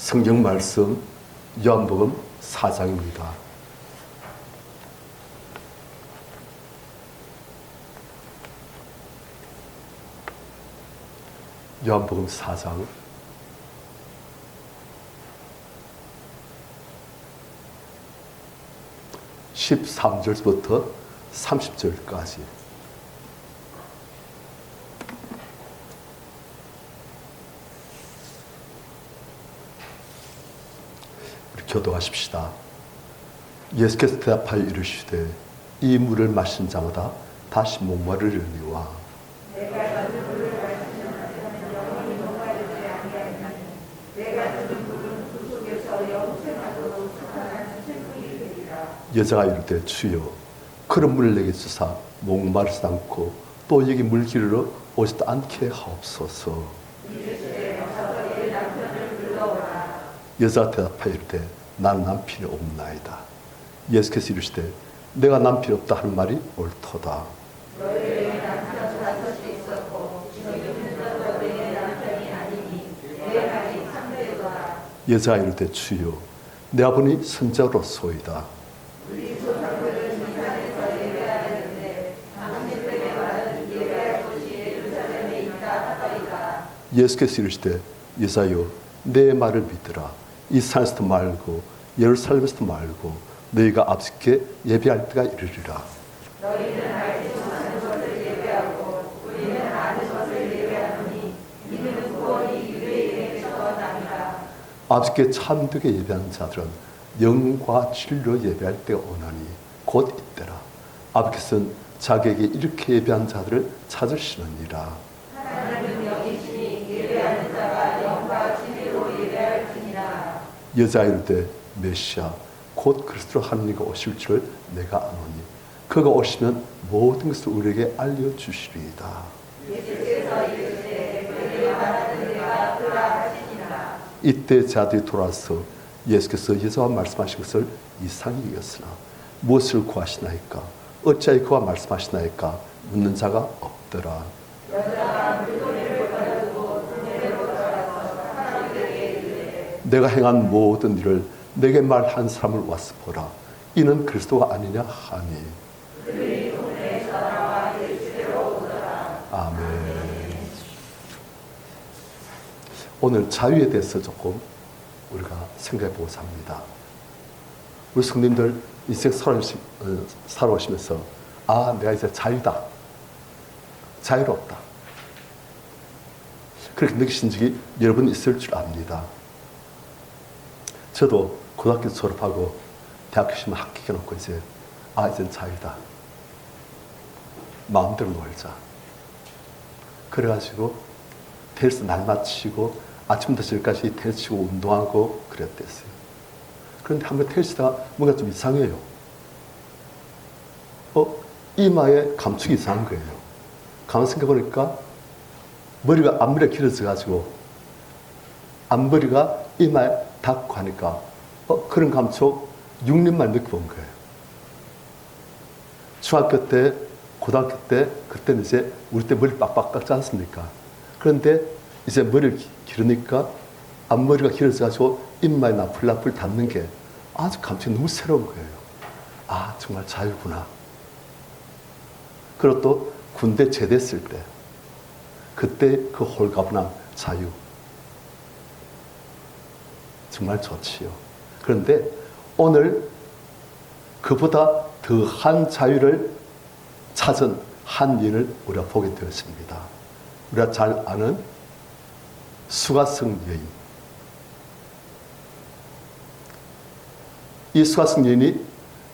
성경 말씀 요한복음 4장입니다. 요한복음 4장 13절부터 30절까지. 우리 교도하십시다. 예수께서 대답하여 이르시되 이 물을 마신 자마다 다시 목마르려니와 여자가 이르되 주여 그런 물을 내게 주사 목마르지 않고 또 여기 물 기르러 오지도 않게 하옵소서. 여자가 대답하여 이르되 나는 남편이 없나이다. 예수께서 이르시되 내가 남편이 없다 하는 말이 옳도다. 여자가 이르되 주여 내가 보니 선자로소이다. 예수께서 이르시되 여자여 내 말을 믿으라. 이 산에서도 말고 예루살렘에서도 말고 너희가 앞서게 예배할 때가 이르리라. 너희는 알지 못하는 것을 예배하고 우리는 아는 것을 예배하노니 이는 구원이 유대인에게 있느니라. 앞서게 참되게 예배하는 자들은 영과 진리로 예배할 때가 오나니 곧 이때라. 아버지께서는 자기에게 이렇게 예배한 자들을 찾으시느니라. 여자 이르되 메시아 곧 그리스도 하는 이가 오실 줄 내가 아노니 그가 오시면 모든 것을 우리에게 알려주시리이다. 이때 자들이 돌아서 예수께서 여자와 말씀하신 것을 이상히 여겼으나 무엇을 구하시나이까 어찌하여 그와 말씀하시나이까 묻는 자가 없더라. 내가 행한 모든 일을 내게 말한 사람을 와서 보라. 이는 그리스도가 아니냐 하니. 아멘. 오늘 자유에 대해서 조금 우리가 생각해 보고자 합니다. 우리 성님들 인생 살아오시면서 내가 이제 자유다. 자유롭다. 그렇게 느끼신 적이 여러분 있을 줄 압니다. 저도 고등학교 졸업하고 대학교 시험 합격해놓고 이젠 자유다. 마음대로 놀자. 그래가지고 테니스 날 마치고 아침부터 저녁까지 테니스 치고 운동하고 그랬댔어요. 그런데 한번 테니스가 뭔가 좀 이상해요. 이마에 감축이 이상한 거예요. 가만 생각해보니까 앞머리가 길어져가지고 앞머리가 이마에 닿고 하니까 그런 감촉 6년만 느껴본 거예요. 중학교 때, 고등학교 때, 그때는 이제 우리 때 머리 빡빡 깎지 않습니까? 그런데 이제 머리를 기르니까 앞머리가 길어져가지고 이마에 나풀나풀 닿는 게 아주 감촉이 너무 새로운 거예요. 정말 자유구나. 그리고 또 군대 제대했을 때 그때 그 홀가분한 자유 정말 좋지요. 그런데 오늘 그보다 더한 자유를 찾은 한 여인을 우리가 보게 되었습니다. 우리가 잘 아는 수가성 여인. 이 수가성 여인이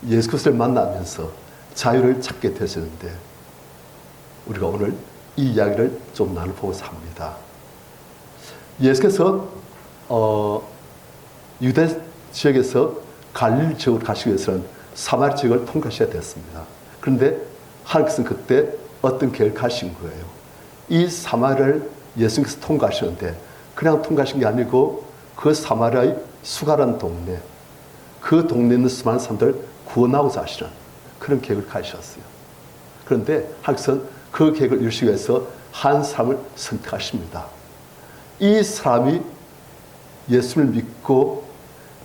예수 그리스도를 만나면서 자유를 찾게 되었는데 우리가 오늘 이 이야기를 좀 나눠보고자 합니다. 예수께서 유대 지역에서 갈릴리 지역으로 가시기 위해서는 사마리 지역을 통과하셔야 됐습니다. 그런데 하나님께서는 그때 어떤 계획을 가신 거예요. 이 사마리아를 예수님께서 통과하시는데 그냥 통과하신 게 아니고 그 사마리아의 수가라는 동네, 그 동네에 있는 수많은 사람들을 구원하고자 하시는 그런 계획을 가지셨어요. 그런데 하나님께서는 그 계획을 이루시기 위해서 한 사람을 선택하십니다. 이 사람이 예수를 믿고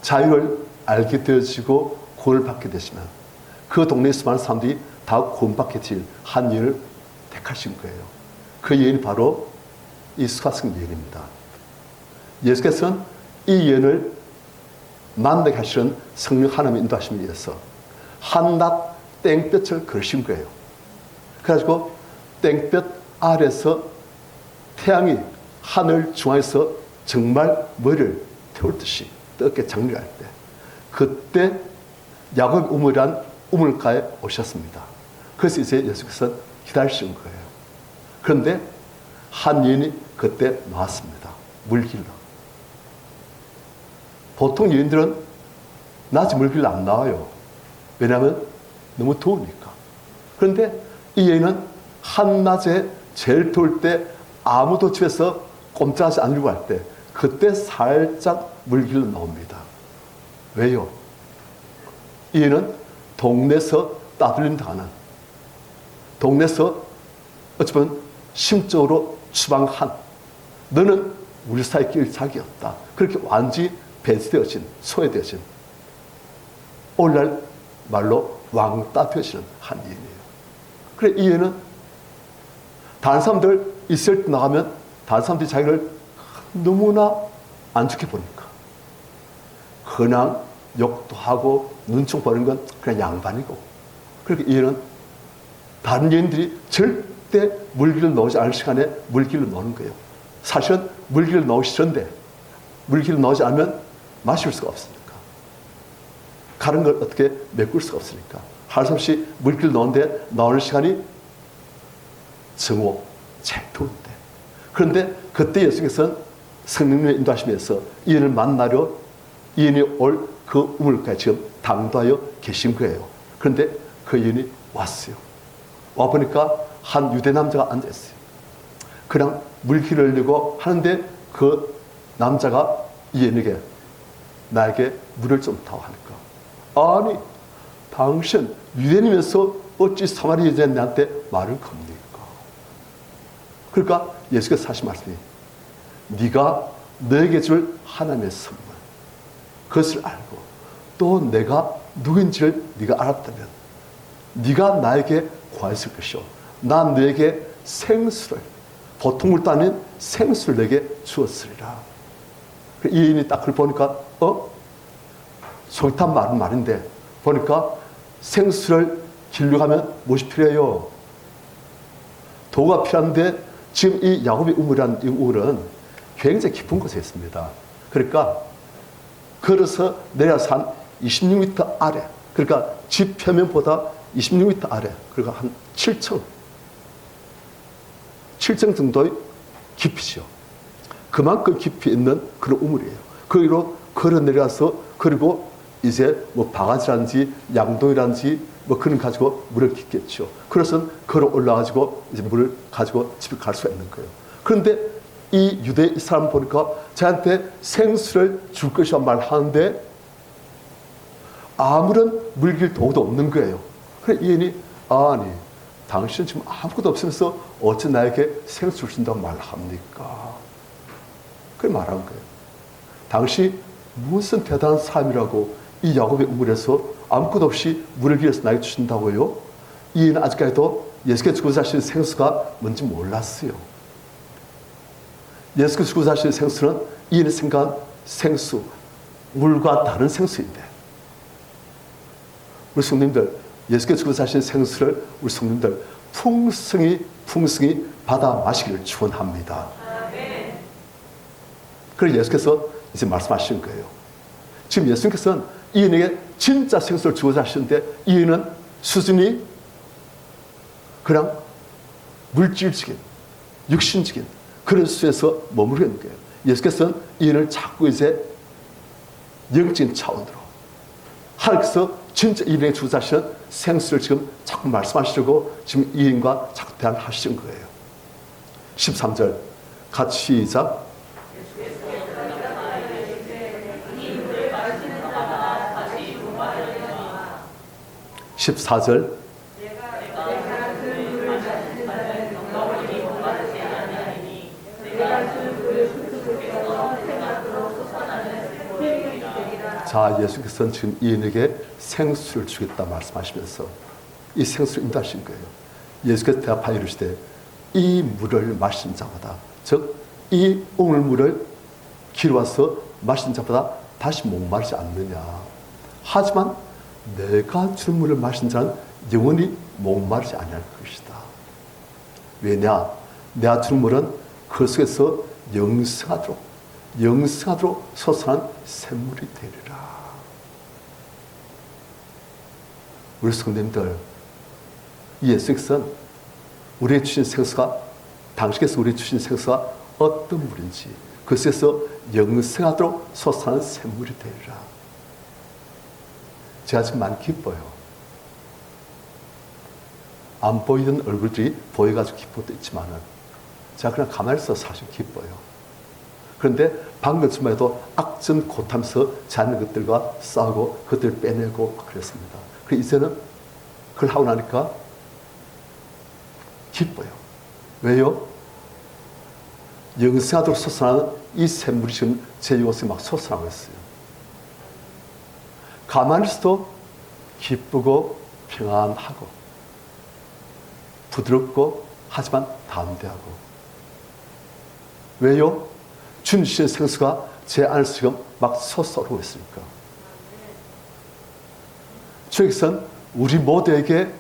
자유를 알게 되어지고 구원을 받게 되시면 그 동네에 수많은 사람들이 다 구원받게 될 한 여인을 택하신 거예요. 그 여인이 바로 이 수가성 여인입니다. 예수께서는 이 여인을 만나게 하시는 성령 하나님의 인도하심에 의해서 한낮 땡볕을 걸으신 거예요. 그래가지고 땡볕 아래서 태양이 하늘 중앙에서 정말 머리를 태울 듯이 뜨겁게 장렬할 때 그때 야곱 우물이란 우물가에 오셨습니다. 그래서 이제 예수께서 기다리신 거예요. 그런데 한 여인이 그때 나왔습니다. 물길로. 보통 여인들은 낮에 물길로 안 나와요. 왜냐하면 너무 더우니까. 그런데 이 여인은 한낮에 제일 더울 때 아무도 집에서 꼼짝하지 않으려고 할 때 그때 살짝 물길로 나옵니다. 왜요? 이 여인은 동네에서 따돌림 당하는, 동네에서 어쩌면 심적으로 추방한, 너는 우리 사이에 끼일 자격이 없다. 그렇게 완전히 배제되어진, 소외되어진, 오늘날 말로 왕따 되어지는 한 여인이에요. 그래, 이 여인은 다른 사람들 있을 때 나가면 다른 사람들이 자기를 너무나 안 좋게 보니까 그냥 욕도 하고 눈총 보는 건 그냥 양반이고, 그렇게 이 여인은 다른 여인들이 절대 물길로 나오지 않을 시간에 물길로 나오는 거예요. 사실은 물길로 나오시던데 물길로 나오지 않으면 마실 수가 없으니까, 가는 걸 어떻게 메꿀 수가 없으니까 할 수 없이 물길로 나오는데 나오는 시간이 정오, 제일 더운데. 그런데 그때 예수께서는 성령님의 인도하심에서 이인을 만나려 이인이 올 그 우물가에 지금 당도하여 계신 거예요. 그런데 그 이인이 왔어요. 와보니까 한 유대 남자가 앉아있어요. 그냥 물길을 흘리고 하는데 그 남자가 이인에게 나에게 물을 좀 타오 하니까, 아니 당신 유대인이면서 어찌 사마리아 여자한테 말을 겁니까? 그러니까 예수께서 하신 말씀이, 네가 너에게 줄 하나님의 선물 그것을 알고 또 내가 누구인지를 네가 알았다면 네가 나에게 구하였을 것이요 난 너에게 생수를, 보통 물도 아닌 생수를 내게 주었으리라. 이 여인이 딱 그걸 보니까 속이 탄 말은 말인데 보니까 생수를 길러가면 무엇이 필요해요? 도가 필요한데 지금 이 야곱의 우물이라는 이 우물은 굉장히 깊은 곳에 있습니다. 그러니까 걸어서 내려서 한 26m 아래, 그러니까 집 표면보다 26m 아래, 그러니까 한 7층 정도의 깊이죠. 그만큼 깊이 있는 그런 우물이에요. 거기로 걸어 내려가서, 그리고 이제 뭐 바가지라든지 양동이라든지 뭐 그런 가지고 물을 깃겠죠. 그래서 걸어 올라가지고 이제 물을 가지고 집에 갈 수가 있는 거예요. 그런데 이 유대 이 사람 보니까 저한테 생수를 줄 것이란 말 하는데 아무런 물길 도구도 없는 거예요. 그래 이 여인이, 아니 당신은 지금 아무것도 없으면서 어찌 나에게 생수를 준다고 말합니까? 그렇게 말한 거예요. 당신이 무슨 대단한 사람이라고 이 야곱의 우물에서 아무것도 없이 물을 길어서 나에게 주신다고요? 이 여인은 아직까지도 예수께서 주고 사시는 생수가 뭔지 몰랐어요. 예수께서 주고 사시는 생수는 이 여인이 생각한 생수, 물과 다른 생수인데, 우리 성도님들 예수께서 주고 사시는 생수를 우리 성도님들 풍성히 받아 마시기를 축원합니다. 그래서 예수께서 이제 말씀하시는 거예요. 지금 예수님께서는 이 여인에게 진짜 생수를 주고 사시는데 이 여인은 수준이 그냥 물질적인, 육신적인 그런 수에서 머무르고 있는 거예요. 예수께서는 이 여인을 자꾸 이제 영적인 차원으로, 하나님께서 진짜 이 여인에게 주고 사시는 생수를 지금 자꾸 말씀하시려고 지금 이 여인과 자꾸 대화하시는 거예요. 13절 같이 시작. 14절 자, 예수께서는 지금 이인에게 생수를 주겠다 말씀하시면서 이 생수를 인도하신 거예요. 예수께서 대답하여 이르시되 이 물을 마신 자보다, 즉 이 오물물을 기르어서 마신 자보다 다시 목마르지 않느냐. 하지만 내가 준 물을 마신 자는 영원히 목마르지 아니할 것이다. 왜냐? 내가 준 물은 그 속에서 영생하도록 솟아난 샘물이 되리라. 우리 성도님들, 예수께서는 우리에게 주신 생수가, 당신께서 우리에게 주신 생수가 어떤 물인지 그 속에서 영생하도록 솟아난 샘물이 되리라. 제가 지금 많이 기뻐요. 안 보이던 얼굴들이 보여가지고 기뻐도 있지만은 제가 그냥 가만히 있어서 사실 기뻐요. 그런데 방금쯤만 해도 악전 고탐에서 자는 것들과 싸우고 그것들을 빼내고 그랬습니다. 그래서 이제는 그걸 하고 나니까 기뻐요. 왜요? 영생하도록 솟아나는 이 샘물이 지금 제 요새 막 솟아나고 있어요. 가만히 있어도 기쁘고 평안하고 부드럽고 하지만 담대하고. 왜요? 주님 주신 생수가 제 안에서 지금 막 솟아오르고 있으니까. 주께서는 우리 모두에게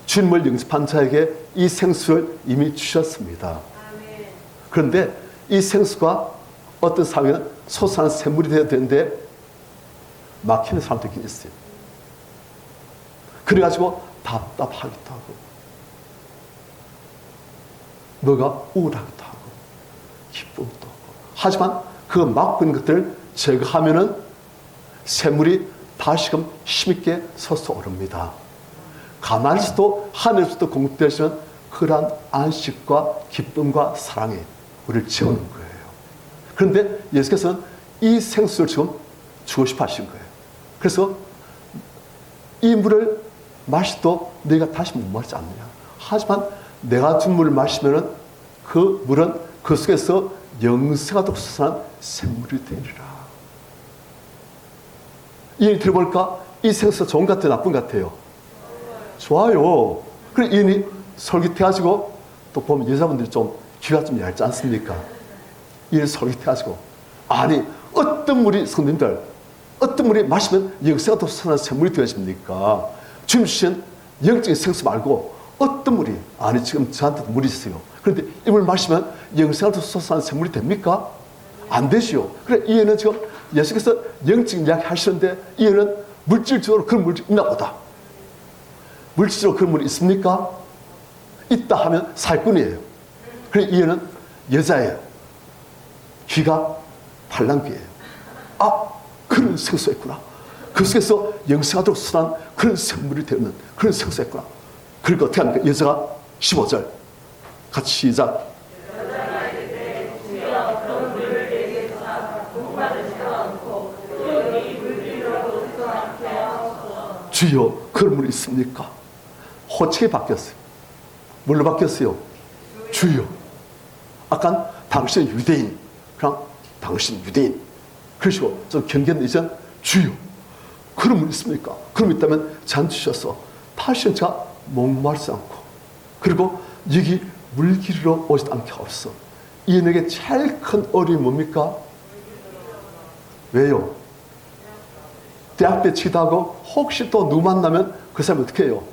주님을 영접한 자에게 이 생수를 이미 주셨습니다. 그런데 이 생수가 어떤 사람에게는 솟아난 샘물이 되어야 되는데 막히는 사람들이 있어요. 그래가지고 답답하기도 하고 뭐가 우울하기도 하고 기쁨도 하고. 하지만 그 막고 있는 것들을 제거하면은 샘물이 다시금 힘있게 솟아오릅니다. 가만히 있어도 하늘에서도 공급되시는 그러한 안식과 기쁨과 사랑이 우리를 채우는 거예요. 그런데 예수께서는 이 생수를 지금 주고 싶어 하신 거예요. 그래서 이 물을 마시도 너희가 다시 목마르지 않느냐. 하지만 내가 준 물을 마시면은 그 물은 그 속에서 영생하도록 솟아난 샘물이 되리라. 이 얘기 들어볼까? 이 생수가 좋은 것 같아요? 나쁜 것 같아요? 좋아요. 그래, 이 얘기 솔깃해가지고 또 보면 여자분들이 좀 귀가 좀 얇지 않습니까? 이 솔깃해가지고 아니 어떤 물이 성도님들 어떤 물이 마시면 영생하도록 솟아난 샘물이 되어집니까? 주님 주신 영적인 생수 말고 어떤 물이, 아니 지금 저한테도 물이 있어요. 그런데 이 물 마시면 영생하도록 솟아난 샘물이 됩니까? 안 되지요. 그래, 이에는 지금 예수께서 영적인 이야기 하시는데 이에는 물질적으로 그런 물이 있나 보다. 물질적으로 그런 물이 있습니까? 있다 하면 사기꾼이에요. 그래, 이에는 여자예요. 귀가 팔랑귀예요. 아, 그런 생수가 있구나. 그 속에서 영생하도록 솟아난 그런 생물이 되는 그런 생수가 있구나. 그러니까 어떻게 합니까? 여자가 15절 같이 시작. 주여, 그런 물이 있습니까? 호칭이 바뀌었어요. 뭘로 바뀌었어요? 주여. 아까 당신은 유대인, 그냥 당신 유대인. 그러시고 좀 경계는 이젠 주여, 그런 분 있습니까? 그럼 있다면 잔 주셔서 다시는 제가 목마르지 않고 그리고 여기 물기르러 오지도 않게 없어. 이에게 제일 큰 어려움이 뭡니까? 왜요? 대학 배치기도 하고 혹시 또 누구 만나면 그 사람이 어떻게 해요?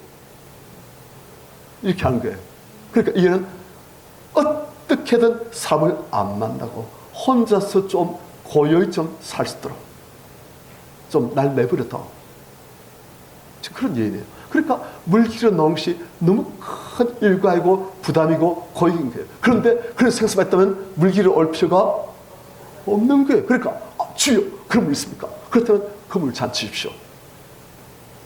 이렇게 하는 거예요. 그러니까 이는 어떻게든 사람을 안 만나고 혼자서 좀 고요히 좀 살 수 있도록 좀 날 내버려둬. 그런 예인이에요. 그러니까 물기를 넣은 것이 너무 큰 일과이고 부담이고 고역인 거예요. 그런데 그런 생수가 있다면 물기를 올 필요가 없는 거예요. 그러니까 주여, 그런 물 있습니까? 그렇다면 그 물 잔치십시오.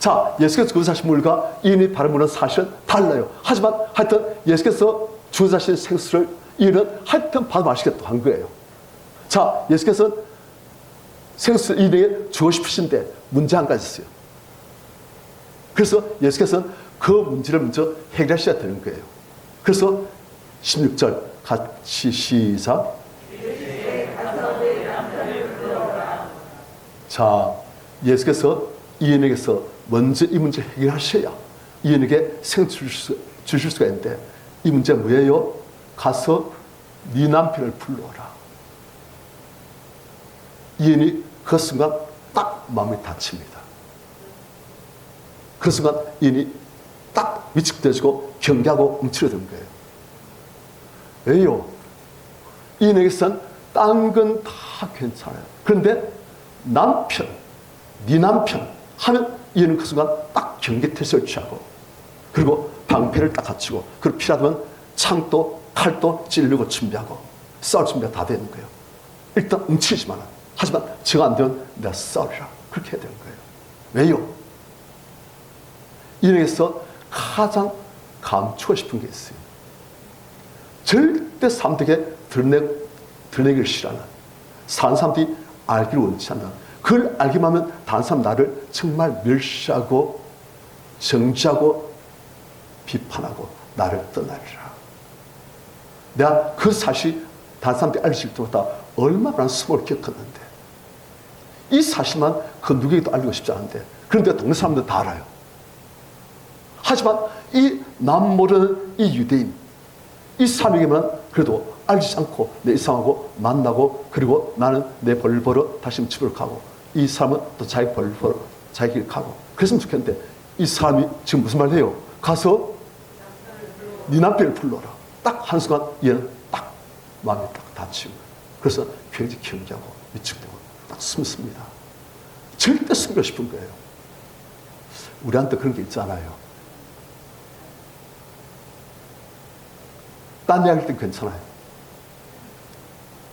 자, 예수께서 주사신 물과 이인이 바른 물은 사실은 달라요. 하지만 하여튼 예수께서 주사신 생수를 이인은 하여튼 받아 마시겠다고 한 거예요. 자, 예수께서는 생수를 이인에게 주고 싶으신데 문제 한 가지 있어요. 그래서 예수께서는 그 문제를 먼저 해결하셔야 되는 거예요. 그래서 16절 같이 시작. 자, 예수께서 이인에게서 먼저 이 문제를 해결하셔야 이인에게 생을 주실 수가 있는데, 이 문제 뭐예요? 가서 네 남편을 불러오라. 이인이 그 순간 딱 마음이 다칩니다. 그 순간 이인이 딱 위축되어지고 경계하고 움츠러든 거예요. 왜요? 이인에게선 딴 건 다 괜찮아요. 그런데 남편, 네 남편 하면 이인은 그 순간 딱 경계태세를 취하고, 그리고 방패를 딱 갖추고, 그리고 필요하다면 창도 칼도 찌르고 준비하고 싸울 준비가 다 되는 거예요. 일단 움츠리지만, 하지만 정 안 되면 내가 싸우리라. 그렇게 해야 되는 거예요. 왜요? 이인에게서 가장 감추고 싶은 게 있어요. 절대 사람들에게 드러내기를 싫어하는, 사는 사람들이 알기를 원치 않는, 그걸 알기만 하면 다른 사람 나를 정말 멸시하고 정죄하고 비판하고 나를 떠나리라. 내가 그 사실이 다른 사람들이 알려질 때마다 얼마나 수모를 겪었는데, 이 사실만 그 누구에게도 알리고 싶지 않은데, 그런데 동네 사람들 다 알아요. 하지만 이 남 모르는 이 유대인, 이 사람에게만 그래도 알리지 않고 내 이상하고 만나고, 그리고 나는 내 벌 벌어 다시 집으로 가고, 이 사람은 또 자기 벌 벌어 자기 길 가고 그랬으면 좋겠는데, 이 사람이 지금 무슨 말을 해요? 가서 네 남편을 불러라. 딱 한순간 얘는 딱 마음이 딱 다치고, 그래서 굉장히 경계하고 위축되고 딱 숨습니다. 절대 숨기고 싶은 거예요. 우리한테 그런 게 있잖아요. 딴 이야기할 땐 괜찮아요.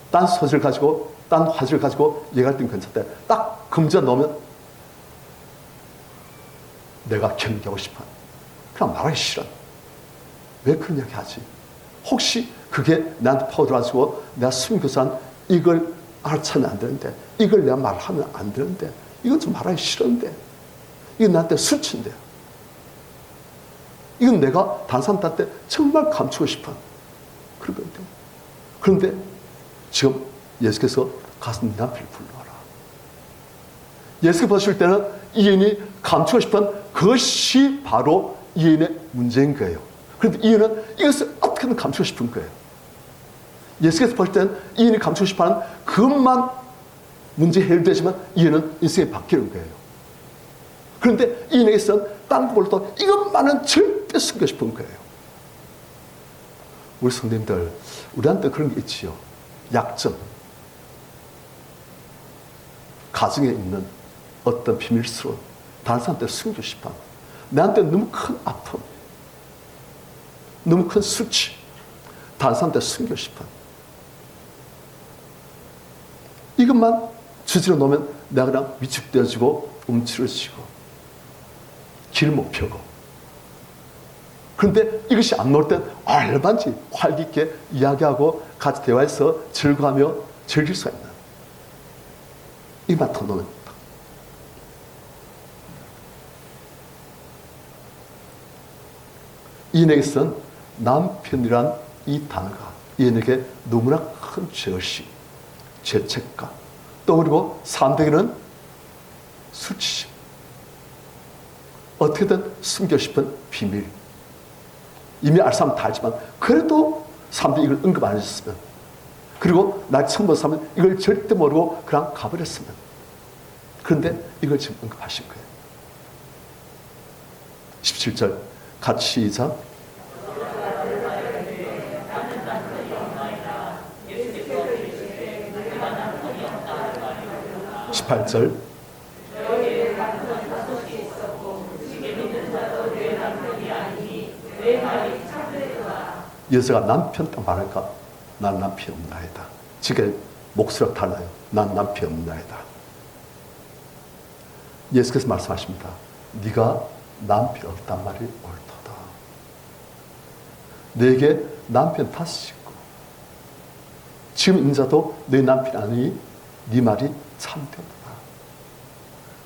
딴 소설 가지고, 딴 화제를 가지고 얘기할 땐 괜찮대. 딱 금지어 넣으면 내가 경계하고 싶어. 그냥 말하기 싫어. 왜 그런 이야기 하지? 혹시 그게 나한테 퍼들어가지고 내가 숨겨서 이걸 알아차면 안 되는데, 이걸 내가 말하면 안 되는데, 이건 좀 말하기 싫은데, 이건 나한테 수치인데, 이건 내가 다른 사람한테 정말 감추고 싶어. 그런 건데. 그런데 지금 예수께서 가서 네 남편을 불러와라. 예수께서 보실 때는 이인이 감추고 싶은 그것이 바로 이인의 문제인 거예요. 그런데 이인은 이것을 어떻게든 감추고 싶은 거예요. 예수께서 보실 때는 이인이 감추고 싶어하는 그것만 문제 해결되지만 이인은 인생이 바뀌는 거예요. 그런데 이인에게서는 딴 거 몰라도 이것만은 절대 숨기고 싶은 거예요. 우리 성도님들, 우리한테 그런 게 있지요. 약점, 가정에 있는 어떤 비밀스러운, 다른 사람한테 숨기고 싶어, 나한테 너무 큰 아픔, 너무 큰 수치, 다른 사람한테 숨기고 싶어, 이것만 주제로 놓으면 내가 그냥 위축되어지고 움츠러지고 길 못 펴고. 그런데 이것이 안 나올 땐 얼마든지 활기 있게 이야기하고 같이 대화해서 즐거워하며 즐길 수가 있는, 이것만 더 놓으면 이인에게서는 남편이란 이 단어가 이인에게 너무나 큰 죄의식, 죄책감, 또 그리고 사람들에게는 수치심, 어떻게든 숨기고 싶은 비밀, 이미 알 사람 다 알지만 그래도 사람들이 이걸 언급 안 해줬으면, 그리고 날 처음 본 사람은 이걸 절대 모르고 그냥 가버렸으면. 그런데 이걸 지금 언급하신 거예요. 17절 같이 시작. 18절 여자가 남편 딱 말하니까 난 남편 없나이다. 지금 목소리가 달라요. 난 남편 없나이다. 예수께서 말씀하십니다. 네가 남편 없단 말이 옳도다. 내게 남편 다섯 있고 지금 인자도 내 남편 아니 네 말이 참되도다.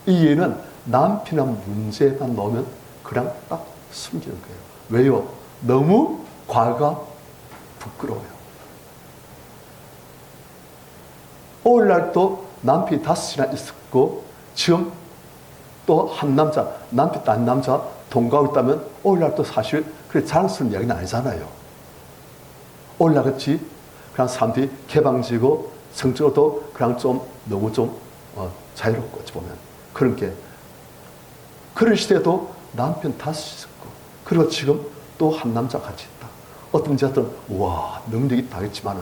이 예는 남편한 문제만 넣으면 그냥 딱 숨기는 거예요. 왜요? 너무 과거가 부끄러워요. 오늘날도 남편이 5이나 있었고 지금 또 한 남자, 남편 딴 남자 동거하고 있다면 오늘날 또 사실 그래 자랑스러운 이야기는 아니잖아요. 오늘날 같이 그냥 사람들이 개방지고 성적으로도 그냥 좀 너무 좀 자유롭고 어찌 보면 그런 게 그런 시대에도 남편 다섯 있었고 그리고 지금 또 한 남자 같이 있다. 어떤 문제든 와 능력이 다겠지만은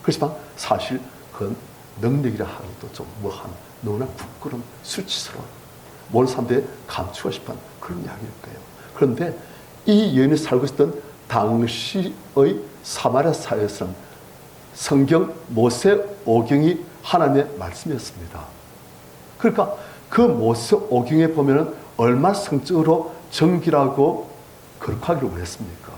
그렇지만 사실 그 능력이라 하기도 좀 뭐한 너무나 부끄러운 수치스러운 모든 사람들이 감추고 싶은 그런 이야기일 거예요. 그런데 이 여인이 살고 있었던 당시의 사마리아 사회에서는 성경 모세오경이 하나님의 말씀이었습니다. 그러니까 그 모세오경에 보면은 얼마나 성적으로 정결하고 거룩하기를 원했습니까?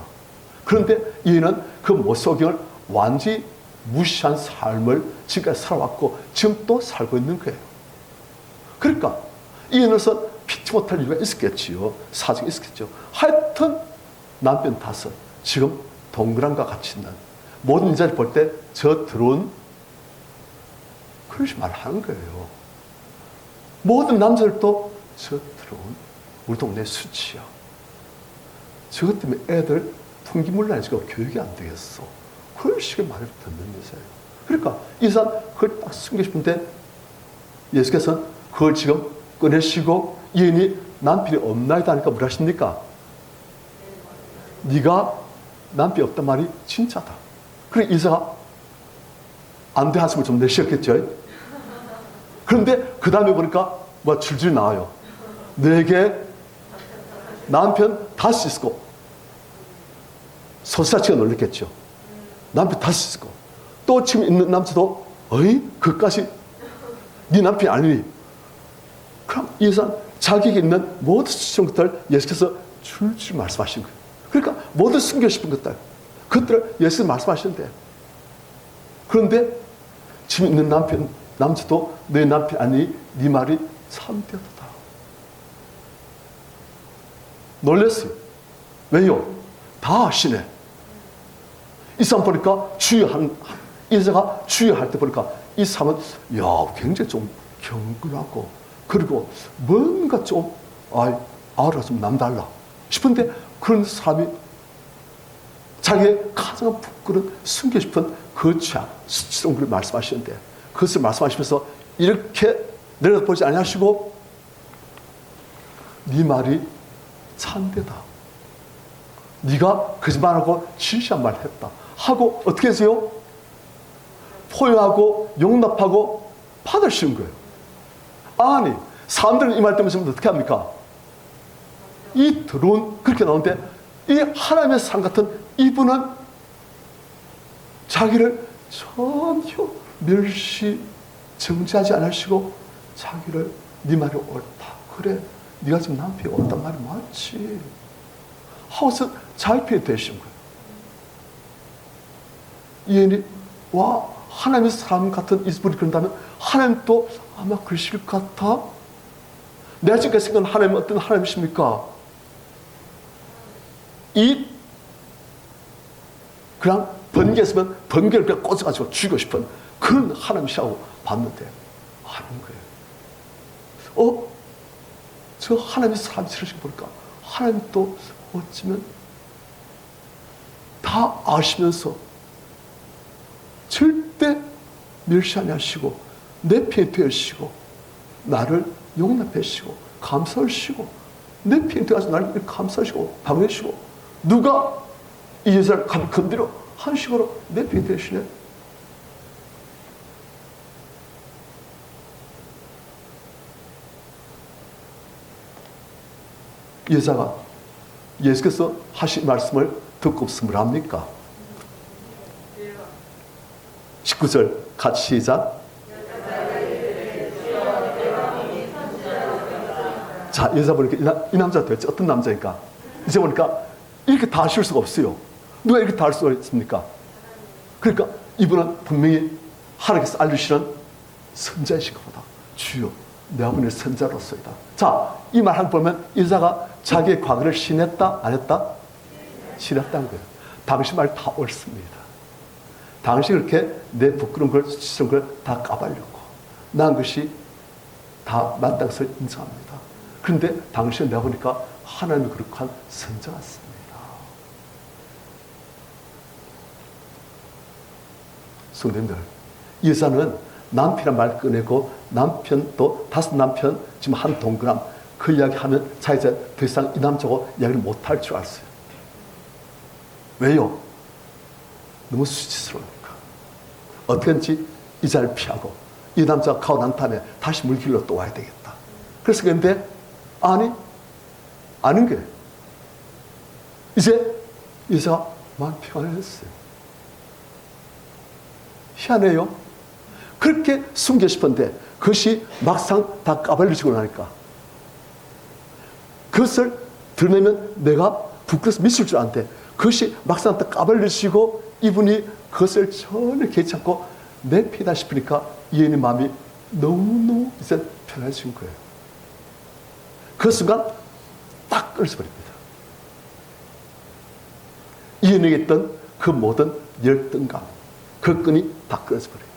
그런데 이는 그 모세오경을 완전히 무시한 삶을 지금까지 살아왔고 지금 또 살고 있는 거예요. 그러니까 이인으로서 피치 못할 이유가 있었겠지요. 사정이 있었겠죠. 하여튼 남편 다섯 지금 동그란과 같이 있는 모든 인자를 볼 때 저 들어온 그렇게 말하는 거예요. 모든 남자들도 저 들어온 우리 동네 수치야. 저것 때문에 애들 풍기물난이지고 교육이 안 되겠어. 그런 식의 말을 듣는 거예요. 그러니까 이 사람 그걸 딱 숨기고 싶은데 예수께서는 그걸 지금 꺼내시고 여인이 남편이 없나이다 하니까 뭐라 하십니까? 네가 남편이 없단 말이 진짜다. 그래 이사가 안 돼 한숨을 좀 내쉬었겠죠. 그런데 그 다음에 보니까 뭐 줄줄 나와요. 내게 남편 다시 있고 소사치가 놀랬겠죠. 남편 다시 있고 또 지금 있는 남자도 어이? 그까지 네 남편이 아니니? 그럼 이 사람 자기에게 있는 모든 수치스러운 것들 예수께서 줄줄 말씀하신 거예요. 그러니까 모든 숨기고 싶은 것들 그것들을 예수께서 말씀하시는데 그런데 지금 있는 남자도 내 남편 아니 네 말이 참되었다. 놀랐어요. 왜요? 다 아시네. 이 사람 보니까 이사가 주의할 때 보니까 이 사람은 굉장히 좀 경건하고 그리고 뭔가 좀 아우라가 좀 남달라 싶은데 그런 사람이 자기의 가장 부끄러운 숨기고 싶은 그 죄악 수치스러운 걸 말씀하시는데 그것을 말씀하시면서 이렇게 내려다보지 아니하시고 네 말이 참되다. 네가 거짓말하고 진실한 말을 했다. 하고 어떻게 하세요? 포용하고 용납하고 받으시는 거예요. 아니 사람들은 이 말 때문에 지금 어떻게 합니까? 이 더러운 그렇게 나오는데 이 하나님의 사람 같은 이분은 자기를 전혀 멸시 정지하지 않으시고 자기를 네 말이 옳다. 그래 네가 지금 남편이 옳단 말이 맞지. 하고서 자기 편이 되신 거예요. 이인이 와 하나님의 사람 같은 이분이 그런다면 하나님도 아마 그러실 것 같아. 내가 지금까지 생각하는 하나님은 어떤 하나님이십니까? 그냥 번개였으면 번개를 그냥 꽂아가지고 죽이고 싶은 그런 하나님이라고 봤는데 하는 거예요. 저 하나님의 사람이 저러신 거 보니까 하나님도 어쩌면 다 아시면서 절대 멸시하지 않으시고 내 편이 되시고 나를 용납하시고 감사하시고 내 편이 되어서 나를 감사하시고 방해하시고 누가 이 여자를 건드려 한 식으로 내 편이 되시네. 여자가 예수께서 하신 말씀을 듣고 없으면 합니까? 19절 같이 시작. 자, 여자 보니까 이 남자가 도대체 어떤 남자입니까? 이제 보니까 이렇게 다 하실 수가 없어요. 누가 이렇게 다 할 수가 있습니까? 그러니까 이분은 분명히 하나님께서 알려주시는 선자이신 것보다 주여 내 아버지의 선자로서이다. 자, 이 말 한 번 보면 여자가 자기의 과거를 신했다 안 했다? 신했다는 거예요. 당신 말 다 옳습니다. 당신 그렇게 내 부끄러운 걸 수치스러운 걸 다 까발렸고 난 것이 다 마땅한 것을 인정합니다. 그런데 당시에 내가 보니까 하나님이 그렇게 한 선자 같습니다. 성도님들, 여자는 남편이란 말 꺼내고 남편도 다섯 남편 지금 한 동그람 그 이야기하면 자 이제 더 이상 이 남자하고 이야기를 못할 줄 알았어요. 왜요? 너무 수치스러우니까. 어떻게든지 이 자리를 피하고 이 남자가 가고 난 다음에 다시 물길로 또 와야 되겠다. 그래서 그런데 아는 게 이제 여자가 마음 평안해졌어요. 희한해요. 그렇게 숨겨 싶은데 그것이 막상 다 까발려지고 나니까 그것을 드러내면 내가 부끄러워서 미칠 줄 아는데 그것이 막상 다 까발려지고 이분이 그것을 전혀 개의치 않고 내 피다 싶으니까 이인의 마음이 너무너무 이제 편해진 거예요. 그 순간 딱 끊어져버립니다. 이인에게 있던 그 모든 열등감, 그 끈이 다 끊어져버려요.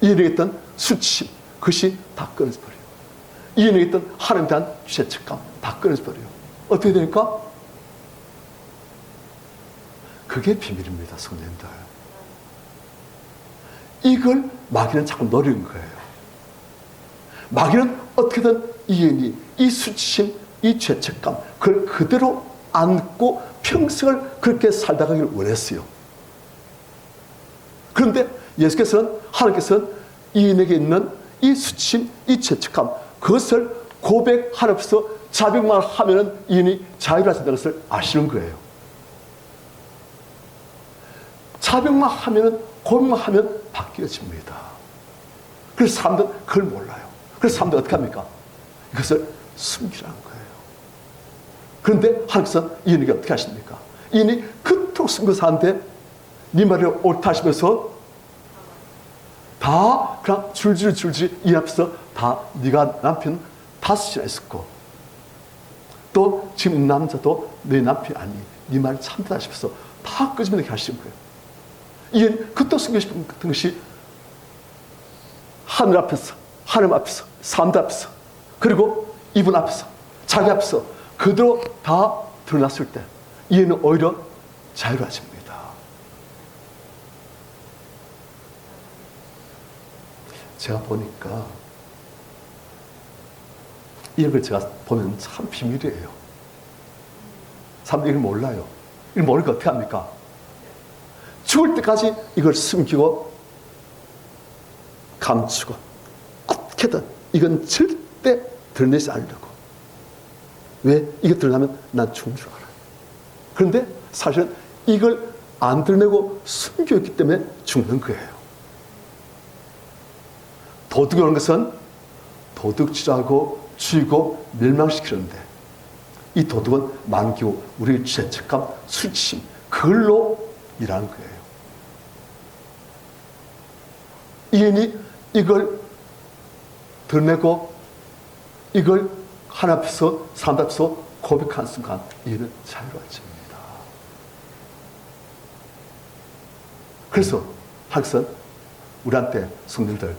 이인에게 있던 수치심, 그것이 다 끊어져버려요. 이인에게 있던 하나님에 대한 죄책감, 다 끊어져버려요. 어떻게 되니까? 그게 비밀입니다, 성도님들. 이걸 마귀는 자꾸 노리는 거예요. 마귀는 어떻게든 이인이 이 수치심, 이 죄책감, 그걸 그대로 안고 평생을 그렇게 살다 가기를 원했어요. 그런데 예수께서는, 하나님께서는 이인에게 있는 이 수치심, 이 죄책감, 그것을 고백하면서 자백만 하면은 이인이 자유로워진다는 것을 아시는 거예요. 자백만 하면은, 고백만 하면 바뀌어집니다. 그래서 사람들은 그걸 몰라요. 그래서 사람들은 어떻게 합니까? 이것을 숨기라는 거예요. 그런데 하나님께서는 이인에게 어떻게 하십니까? 이인이 그토록 숨겨서 하는데 네 말이 옳다 하시면서 다 그냥 줄줄줄줄 이 앞에서 다 네가 남편 5이나 있었고 또 지금 남자도 내 남편이 아니 네 말이 참다 하시면서 다 끄집어내게 하시는 거예요. 이인 그토록 숨기고 싶은 것이 하늘 앞에서, 하나님 앞에서, 사람들 앞에서, 그리고 이분 앞에서, 자기 앞에서 그대로 다 드러났을 때 이인은 오히려 자유로워집니다. 제가 보니까 이런 걸 제가 보면 참 비밀이에요. 사람들이 이걸 몰라요. 이걸 모르니까 어떻게 합니까? 죽을 때까지 이걸 숨기고 감추고 어떻게든 이건 절대 드러내지 않으려고. 왜? 이게 드러나면 난 죽은 줄 알아요. 그런데 사실은 이걸 안 드러내고 숨겨있기 때문에 죽는 거예요. 도둑이라는 것은 도둑질하고 죽이고 멸망시키는데 이 도둑은 만기고 우리의 죄책감, 수치심 그걸로 일하는 거예요. 이인이 이걸 드러내고 이걸 하나님 앞에서 사람 앞에서 고백한 순간 이인은 자유로워집니다. 그래서 항상 우리한테 성도들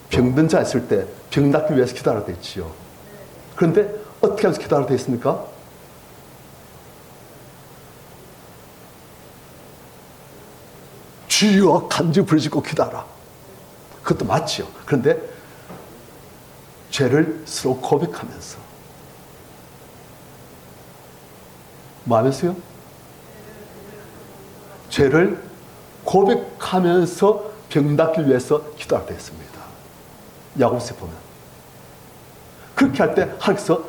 병든 자 있을 때 병 낫기 위해서 기도하라 되어 있지요. 그런데 어떻게 하면서 기도하라 되어 있습니까? 주여 간증 부르짖고 기도하라. 그것도 맞지요. 그런데 죄를 서로 고백하면서 뭐 하면서요? 죄를 고백하면서 병 낫기 위해서 기도하라 되어 있습니다. 야고보서에 보면 그렇게 할 때 하나님께서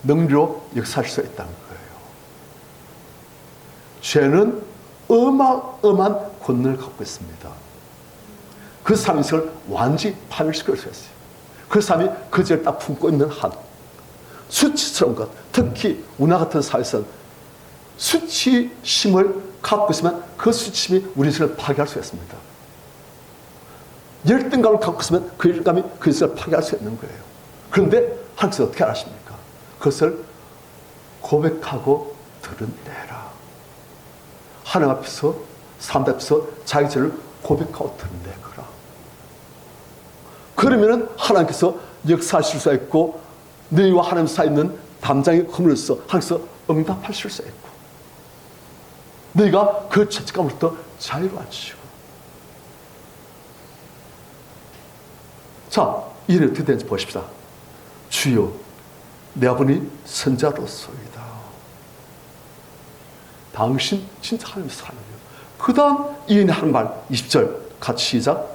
능리로 역사할 수 있다는 거예요. 죄는 어마어마한 권능을 갖고 있습니다. 그 사람 인생을 완전히 파멸시킬 수 있어요. 그 사람이 그 죄를 딱 품고 있는 한 수치스러운 것, 특히 우리나라 같은 사회에서는 수치심을 갖고 있으면 그 수치심이 우리 인생을 파괴할 수 있습니다. 열등감을 갖고 있으면 그 열등감이 그 인생을 파괴할 수 있는 거예요. 그런데 하나님께서 어떻게 하십니까? 그것을 고백하고 드러내라. 하나님 앞에서, 사람 앞에서 자기 죄를 고백하고 드러내거라. 그러면은 하나님께서 역사하실 수 있고 너희와 하나님 사이에 있는 담장의 허물로서 하나님께서 응답하실 수 있고 너희가 그 죄책감으로부터 자유로워지시고. 자, 이는 어떻게 되는지 보십시다. 주여, 내 아버니 선자로소이다. 당신 진짜 하나님의 사람이에요. 그 다음 이인이 하는 말 20절 같이 시작.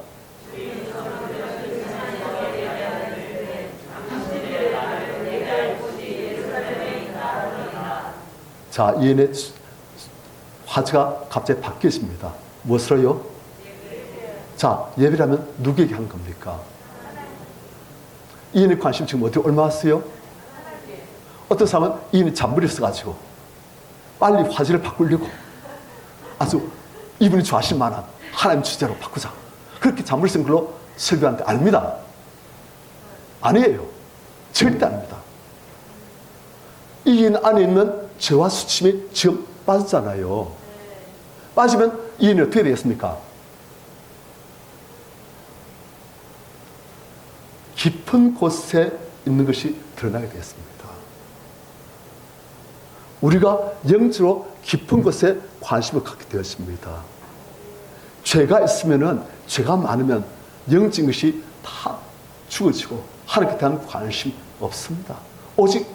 자, 이인의 화제가 갑자기 바뀌었습니다. 무엇으로요? 자, 예배라면 누구에게 하는 겁니까? 이인의 관심 지금 어떻게 얼마 왔어요? 어떤 사람은 이인이 잔물이 있어가지고 빨리 화제를 바꾸려고 아주 이분이 좋아하실 만한 하나님 주제로 바꾸자. 그렇게 잔물이 쓴 걸로 설교하는데 아닙니다. 아니에요. 절대 아닙니다. 이인 안에 있는 죄와 수침이 지금 빠졌잖아요. 빠지면 이인이 어떻게 되겠습니까? 깊은 곳에 있는 것이 드러나게 되겠습니다. 우리가 영적으로 깊은 곳에 관심을 갖게 되었습니다. 죄가 있으면은, 죄가 많으면 영적인 것이 다 죽어지고 하나님께 대한 관심 없습니다. 오직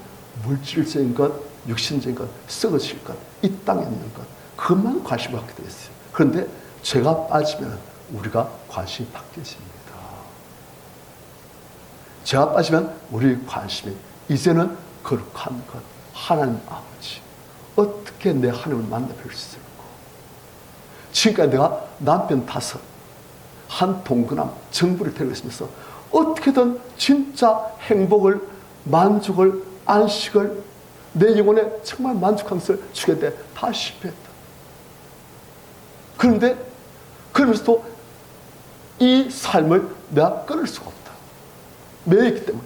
물질적인 것, 육신적인 것, 썩어질 것, 이 땅에 있는 것, 그것만 관심을 갖게 되었어요. 그런데 죄가 빠지면 우리가 관심이 바뀌어집니다. 죄가 빠지면 우리의 관심이 이제는 거룩한 것, 하나님 아버지, 어떻게 내 하나님을 만나뵐 수 있을까? 지금까지 내가 남편 5, 한 동거남, 정부를 데리고 있으면서 어떻게든 진짜 행복을, 만족을, 안식을, 내 영혼에 정말 만족한 것을 주겠는데 다 실패했다. 그런데 그러면서도 이 삶을 내가 끊을 수가 없다. 매였기 때문에.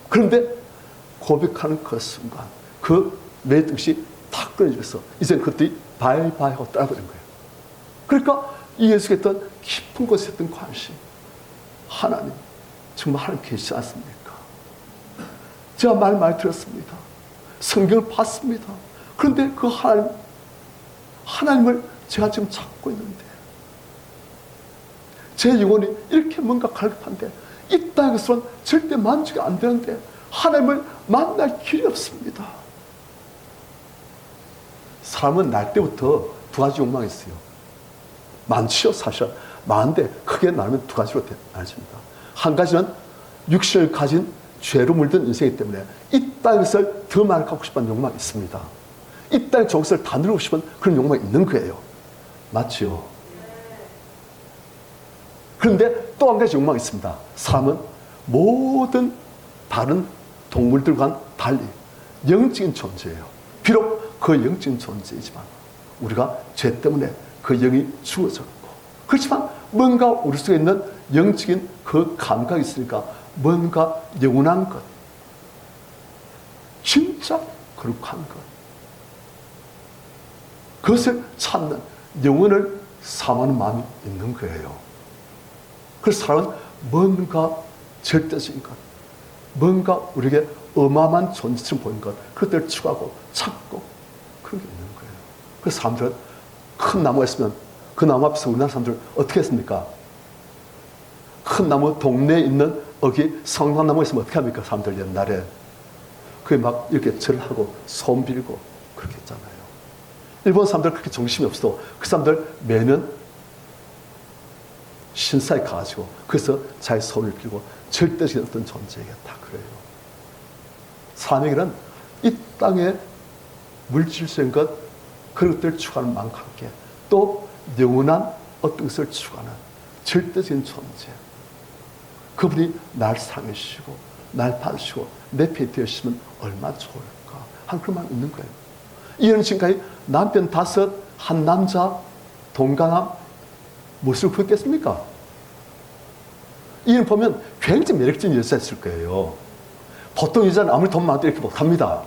그런데 고백하는 그 순간 그 매였던 것이 탁 끊어져서 이제 그것들이 바이바이 하고 떠나버린 거예요. 그러니까 이 예수가 했던 깊은 곳에 있던 관심, 하나님, 정말 하나님 계시지 않습니까? 제가 말 많이 들었습니다. 성경을 봤습니다. 그런데 그 하나님을 제가 지금 찾고 있는데 제 영혼이 이렇게 뭔가 갈급한데 이 땅의 것으로는 절대 만족이 안 되는데 하나님을 만날 길이 없습니다. 사람은 날 때부터 2가지 욕망이 있어요. 많지요, 사실. 많은데 크게 나누면 2가지로 나눠집니다. 한 가지는 육신을 가진 죄로 물든 인생이기 때문에 이 땅의 것을 더 많이 갖고 싶은 욕망이 있습니다. 이 땅의 좋은 것을 다 누리고 싶은 그런 욕망이 있는 거예요. 맞지요? 그런데 또 한 가지 욕망이 있습니다. 사람은 모든 다른 동물들과는 달리 영적인 존재예요. 비록 그 영적인 존재이지만 우리가 죄 때문에 그 영이 죽어졌고, 그렇지만 뭔가 우리 속에 있는 영적인 그 감각이 있으니까 뭔가 영원한 것, 진짜 거룩한 것, 그것을 찾는, 영혼을 사모하는 마음이 있는 거예요. 그래서 사람은 뭔가 절대적인 것, 뭔가 우리에게 어마어마한 존재처럼 보이는 것, 그것들을 추구하고 찾고 그런 게 있는 거예요. 그래서 사람들은 큰 나무가 있으면 그 나무 앞에서 우리나라 사람들은 어떻게 했습니까? 큰 나무, 동네에 있는 여기 성당나무가 있으면 어떻게 합니까? 사람들 옛날에 그게 막 이렇게 절을 하고 손 빌고 그렇게 했잖아요. 일본 사람들 그렇게 정신이 없어도 그 사람들 매년 신사에 가가지고 그래서 자기 손을 빌고 절대적인 어떤 존재이겠다 그래요. 사람에게는 이 땅의 물질적인 것, 그런 것들을 추구하는 마음과 함께 또 영원한 어떤 것을 추구하는 절대적인 존재, 그분이 날 사랑해주시고 날 받으시고 내 편이 되어주시면 얼마나 좋을까 하는 그런 마음이 있는 거예요. 이런 지금까지 남편 5, 한 남자 동강함 무엇을 구했겠습니까? 이런 보면 굉장히 매력적인 여자였을 거예요. 보통 여자는 아무리 돈 많아도 이렇게 못합니다.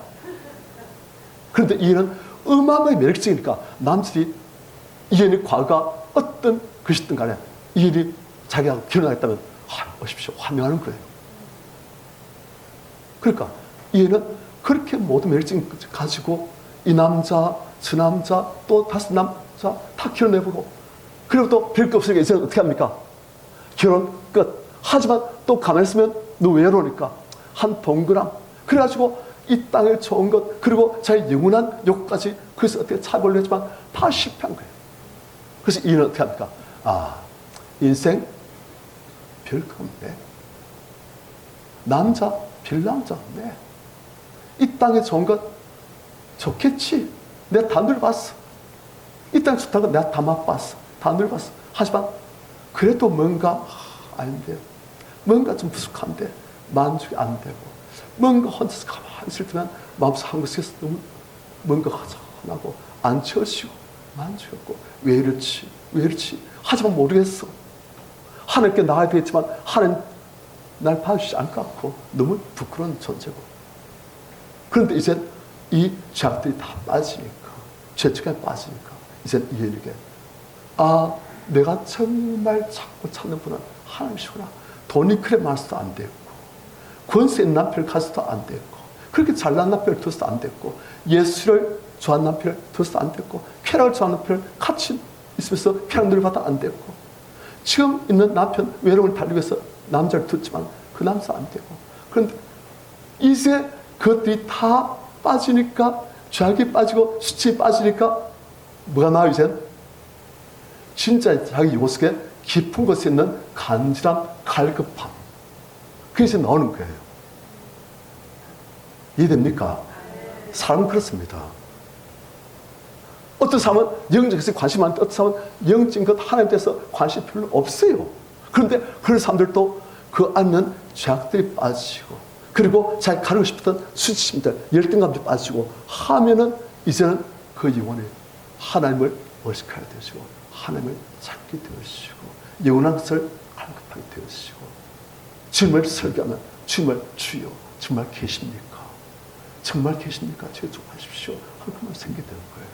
그런데 이는 어마어마하게 매력적이니까 남들이 이현의 과거가 어떤 것이든 간에 이현이 자기하고 결혼하겠다면 보십시오. 화명하는 거예요. 그러니까 얘는 그렇게 모든 매력적인 것을 가지고 이 남자, 저 남자, 또 다섯 남자 다 결혼해보고, 그리고 또 별 거 없으니까 이제 어떻게 합니까? 결혼 끝. 하지만 또 가만히 있으면 너 외로우니까 한 동그람. 그래가지고 이 땅에 좋은 것, 그리고 자기 영원한 욕까지, 그래서 어떻게 차별을 했지만 다 실패한 거예요. 그래서 이는 어떻게 합니까? 인생 별거 없네. 남자, 별남자 없네. 이 땅에 좋은 것 좋겠지. 내가 다 눌봤어. 이 땅에 좋다는 건 내가 다 맛봤어. 다 눌봤어. 하지만 그래도 뭔가 아닌데, 뭔가 좀 부족한데 만족이 안 되고, 뭔가 혼자서 가만히 있을 때만 마음속 한 곳에서 너무 뭔가 허전하고 안 채워지고 만족이 없고, 왜 이렇지? 왜 이렇지? 하지만 모르겠어. 하나님께 나아야 되겠지만 하나님 날 봐주시지 않을 것 같고 너무 부끄러운 존재고. 그런데 이제 이 죄악들이 다 빠지니까, 죄책감에 빠지니까 이제 이해에게 내가 정말 찾고 찾는 분은 하나님이시구나. 돈이 그래 많아서도 안 됐고, 권세 있는 남편을 가져도 안 됐고, 그렇게 잘난 남편을 둬서도 안 됐고, 예수를 좋아하는 남편을 둬서도 안 됐고, 쾌락을 좋아하는 남편을 같이 있으면서 쾌락 누려받아 안 됐고, 지금 있는 남편 외로움을 달리기 위해서 남자를 뒀지만 그 남자 안 되고. 그런데 이제 그것들이 다 빠지니까, 죄악이 빠지고 수치에 빠지니까 뭐가 나와요? 이제 진짜 자기 요속에 깊은 곳에 있는 간절한 갈급함, 그게 이제 나오는 거예요. 이해됩니까? 사람은 그렇습니다. 어떤 사람은 영적인 것에 관심이 많은데 어떤 사람은 영적인 것 하나님에 대해서 관심이 별로 없어요. 그런데 그런 사람들도 그 안에는 죄악들이 빠지고, 그리고 자기 가르고 싶었던 수치심들, 열등감도 빠지고 하면은 이제는 그 영혼이 하나님을 의식하게 되시고, 하나님을 찾게 되시고, 영원한 것을 갈급하게 되시고, 주님을 설교하면 주님을 주여 정말 계십니까? 정말 계십니까? 주여 좀 하십시오. 한 번만 생기게 되는 거예요.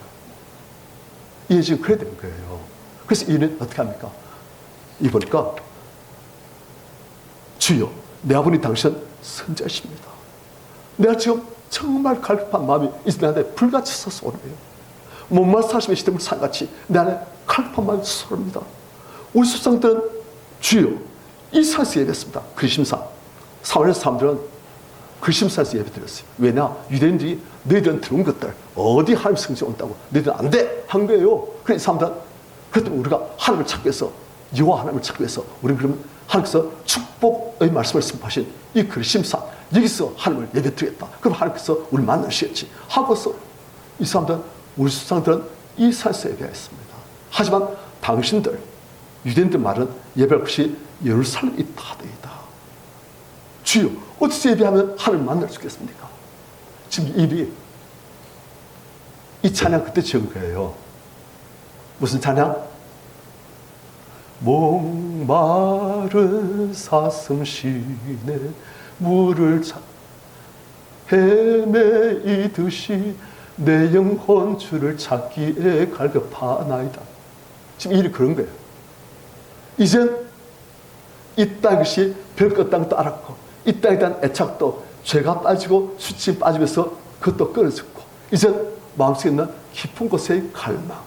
이게 지금 그래 된 거예요. 그래서 이는 어떻게 합니까? 이보니까 주여, 내가 보니 당신은 선자십니다. 내가 지금 정말 갈급한 마음이 이제 내 안에 불같이 솟아오르네요. 목마른 사심의 시대물 산같이 내 안에 갈급한 마음이 솟아오릅니다. 우리 수상들은 주여 이 산에서 예배했습니다. 그리심산 사마리아 사람들은 그리심산에서 예배드렸어요. 왜냐? 유대인들이 너희들은 들어온 것들 어디 하나님 성지 온다고 너희들은 안 돼! 한 거예요. 그래서 이 사람들은 그랬더니 우리가 하나님을 찾기 위해서, 여호와 하나님을 찾기 위해서 우리는 그러면 하나님께서 축복의 말씀을 선포하신 이 그리심산 여기서 하나님을 예배드리겠다. 그럼 하나님께서 우리를 만나시겠지 하고서 이 사람들은, 우리 수상들은 이 산에서 예배했습니다. 하지만 당신들 유대인들 말은 예배할 것이 예루살렘 있다되이다. 주여 어디서 예배하면 하나님을 만날 수 있겠습니까? 지금 이 찬양 그때 지은 거예요. 무슨 찬양? 목마른 사슴 시내 물을 헤매이듯이 내 영혼 주를 찾기에 갈급하나이다. 지금 일이 그런 거예요. 이젠 이 땅 것이 별것 땅도 알았고, 이 땅에 대한 애착도 죄가 빠지고 수치 빠지면서 그것도 끊어졌고, 이젠 마음속에 있는 깊은 곳의 갈망,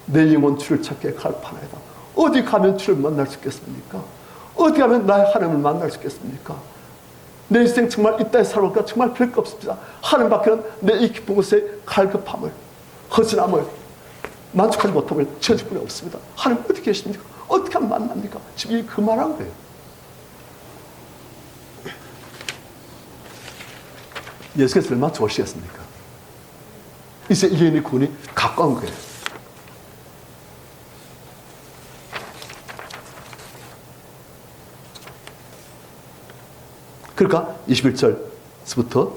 내 영혼 주를 찾기에 갈급하나이다. 어디 가면 주를 만날 수 있겠습니까? 어디 가면 나의 하나님을 만날 수 있겠습니까? 내 인생 정말 이 땅에 살아볼까 정말 별거 없습니다. 하나님밖에는 내 이 깊은 곳에 갈급함을, 허전함을, 만족하지 못함을 채워줄 분이 없습니다. 하나님 어디 계십니까? 어떻게 하면 만납니까? 지금 그 말한 거예요. 예수께서 얼마나 좋으시겠습니까? 이제 이인의 군이 가까운 거예요. 그러니까 21절부터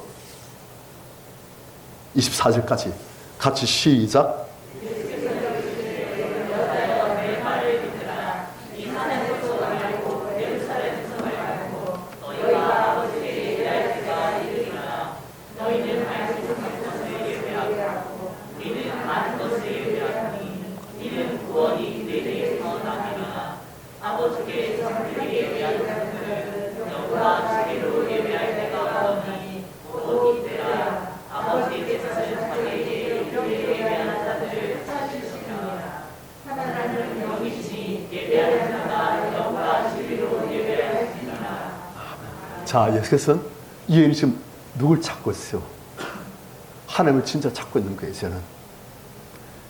24절까지 같이 시작. 자, 예수께서는 이 여인이 지금 누굴 찾고 있어요? 하나님을 진짜 찾고 있는 거예요, 이제는.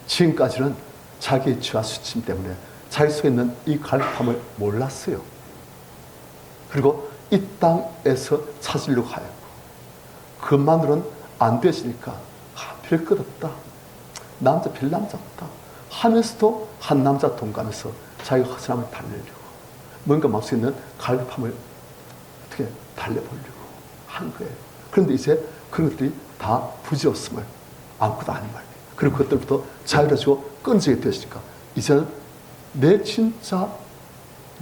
지금까지는 자기의 죄와 수침 때문에 자기 속에 있는 이 갈급함을 몰랐어요. 그리고 이 땅에서 찾으려고 하였고, 그것만으로는 안 되시니까, 별 것 없다. 별 남자 없다. 하면서도 한 남자 동감해서 자기가 허전함을 달래려고, 뭔가 마음속에 있는 갈급함을 어떻게 달래보려고 한 거예요. 그런데 이제 그런 것들이 다 부지없음을 안고도 아닌 말이에요. 그리고 그것들부터 자유로워지고 끊어지게 되었으니까 이제는 내 진짜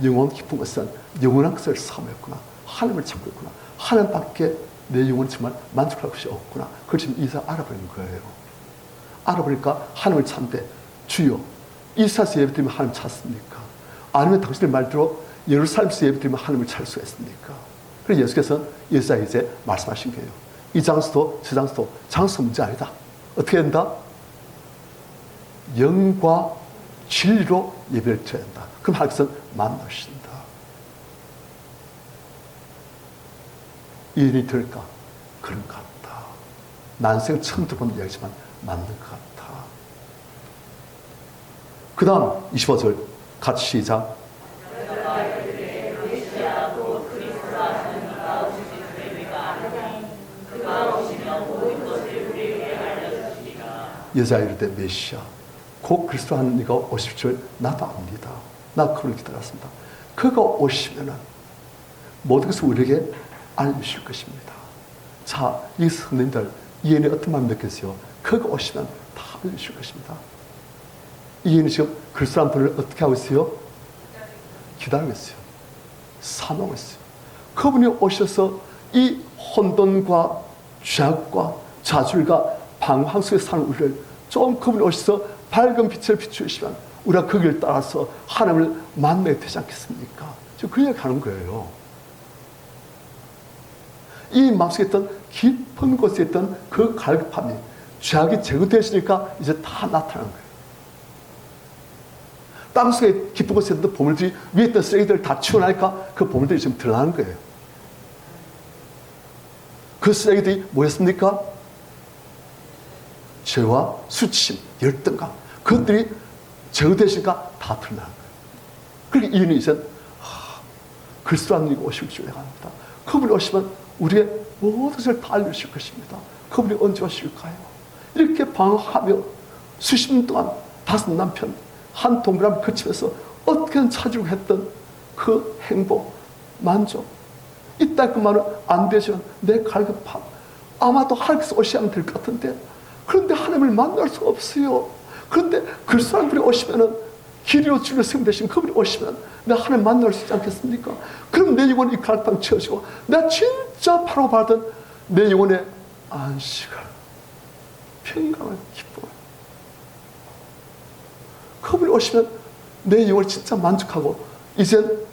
영원 깊은 것은 영원한 것을 사모했구나. 하나님을 찾고 있구나. 하나님밖에 내 영혼이 정말 만족할 것이 없구나. 그걸 지금 이제 알아버린 거예요. 알아보니까 하나님을 찾는데, 주여, 이스라엘에서 예배드리면 하나님 찾습니까? 아니면 당신의 말대로 예루살렘에서 예배드리면 하나님을 찾을 수가 있습니까? 그래서 예수께서는 여자에게 이제 말씀하신 거예요. 이 장소도 저 장소도 장소 문제 아니다. 어떻게 된다? 영과 진리로 예배를 드려야 된다. 그럼 하나님께서는 만나신다. 이 일이 들을까? 그런 것 같다. 난생 처음 들어본 이야기지만 맞는 것 같다. 그 다음 25절 같이 시작. 여자 이르되 메시아 곧 그리스도 하는 이가 오실 줄 나도 압니다. 나 그를 기다렸습니다. 그가 오시면은 모든 것을 우리에게 알려주실 것입니다. 자, 이 성도님들 이 애는 어떤 마음이 느꼈어요? 그가 오시면 다 알려주실 것입니다. 이 애는 지금 그리스도 한 분을 어떻게 하고 있어요? 기다리고 있어요. 사모하고 있어요. 그분이 오셔서 이 혼돈과 죄악과 자줄과 방황 속에 사는 우리를 좀 그분이 오셔서 밝은 빛을 비추시면 우리가 그 길을 따라서 하나님을 만나게 되지 않겠습니까? 지금 그 이야기 하는 거예요. 이 마음속에 있던 깊은 곳에 있던 그 갈급함이 죄악이 제거되시니까 이제 다 나타나는 거예요. 땅속에 깊은 곳에 있던 보물들이 위에 있던 쓰레기들을 다 치워나니까 그 보물들이 지금 드러나는 거예요. 그 쓰레기들이 뭐였습니까? 죄와 수치심, 열등감, 그것들이 제거되시니까 다 드러나는 거예요. 그러니까 이유는 이제 그리스도라는 이가 오실 줄 내가 합니다. 그분이 오시면 우리의 모든 것을 다 알려주실 것입니다. 그분이 언제 오실까요? 이렇게 방황하며 수십 년 동안 다섯 남편 한 동그라미 거치면서 어떻게든 찾으려고 했던 그 행복, 만족, 이따금만은 안 되지만 내 갈급함, 아마도 하나님께서 오셔야 될 것 같은데, 그런데 하나님을 만날 수 없어요. 그런데 그리스도 한 분이 오시면은 길이요 진리로 세움되신 그분이 오시면 내가 하나님 만날 수 있지 않겠습니까? 그럼 내 영혼이 갈팡 채워지고 내가 진짜 바라고 받은 내 영혼의 안식을, 평강을, 기쁨을, 그분이 오시면 내 영혼을 진짜 만족하고 이젠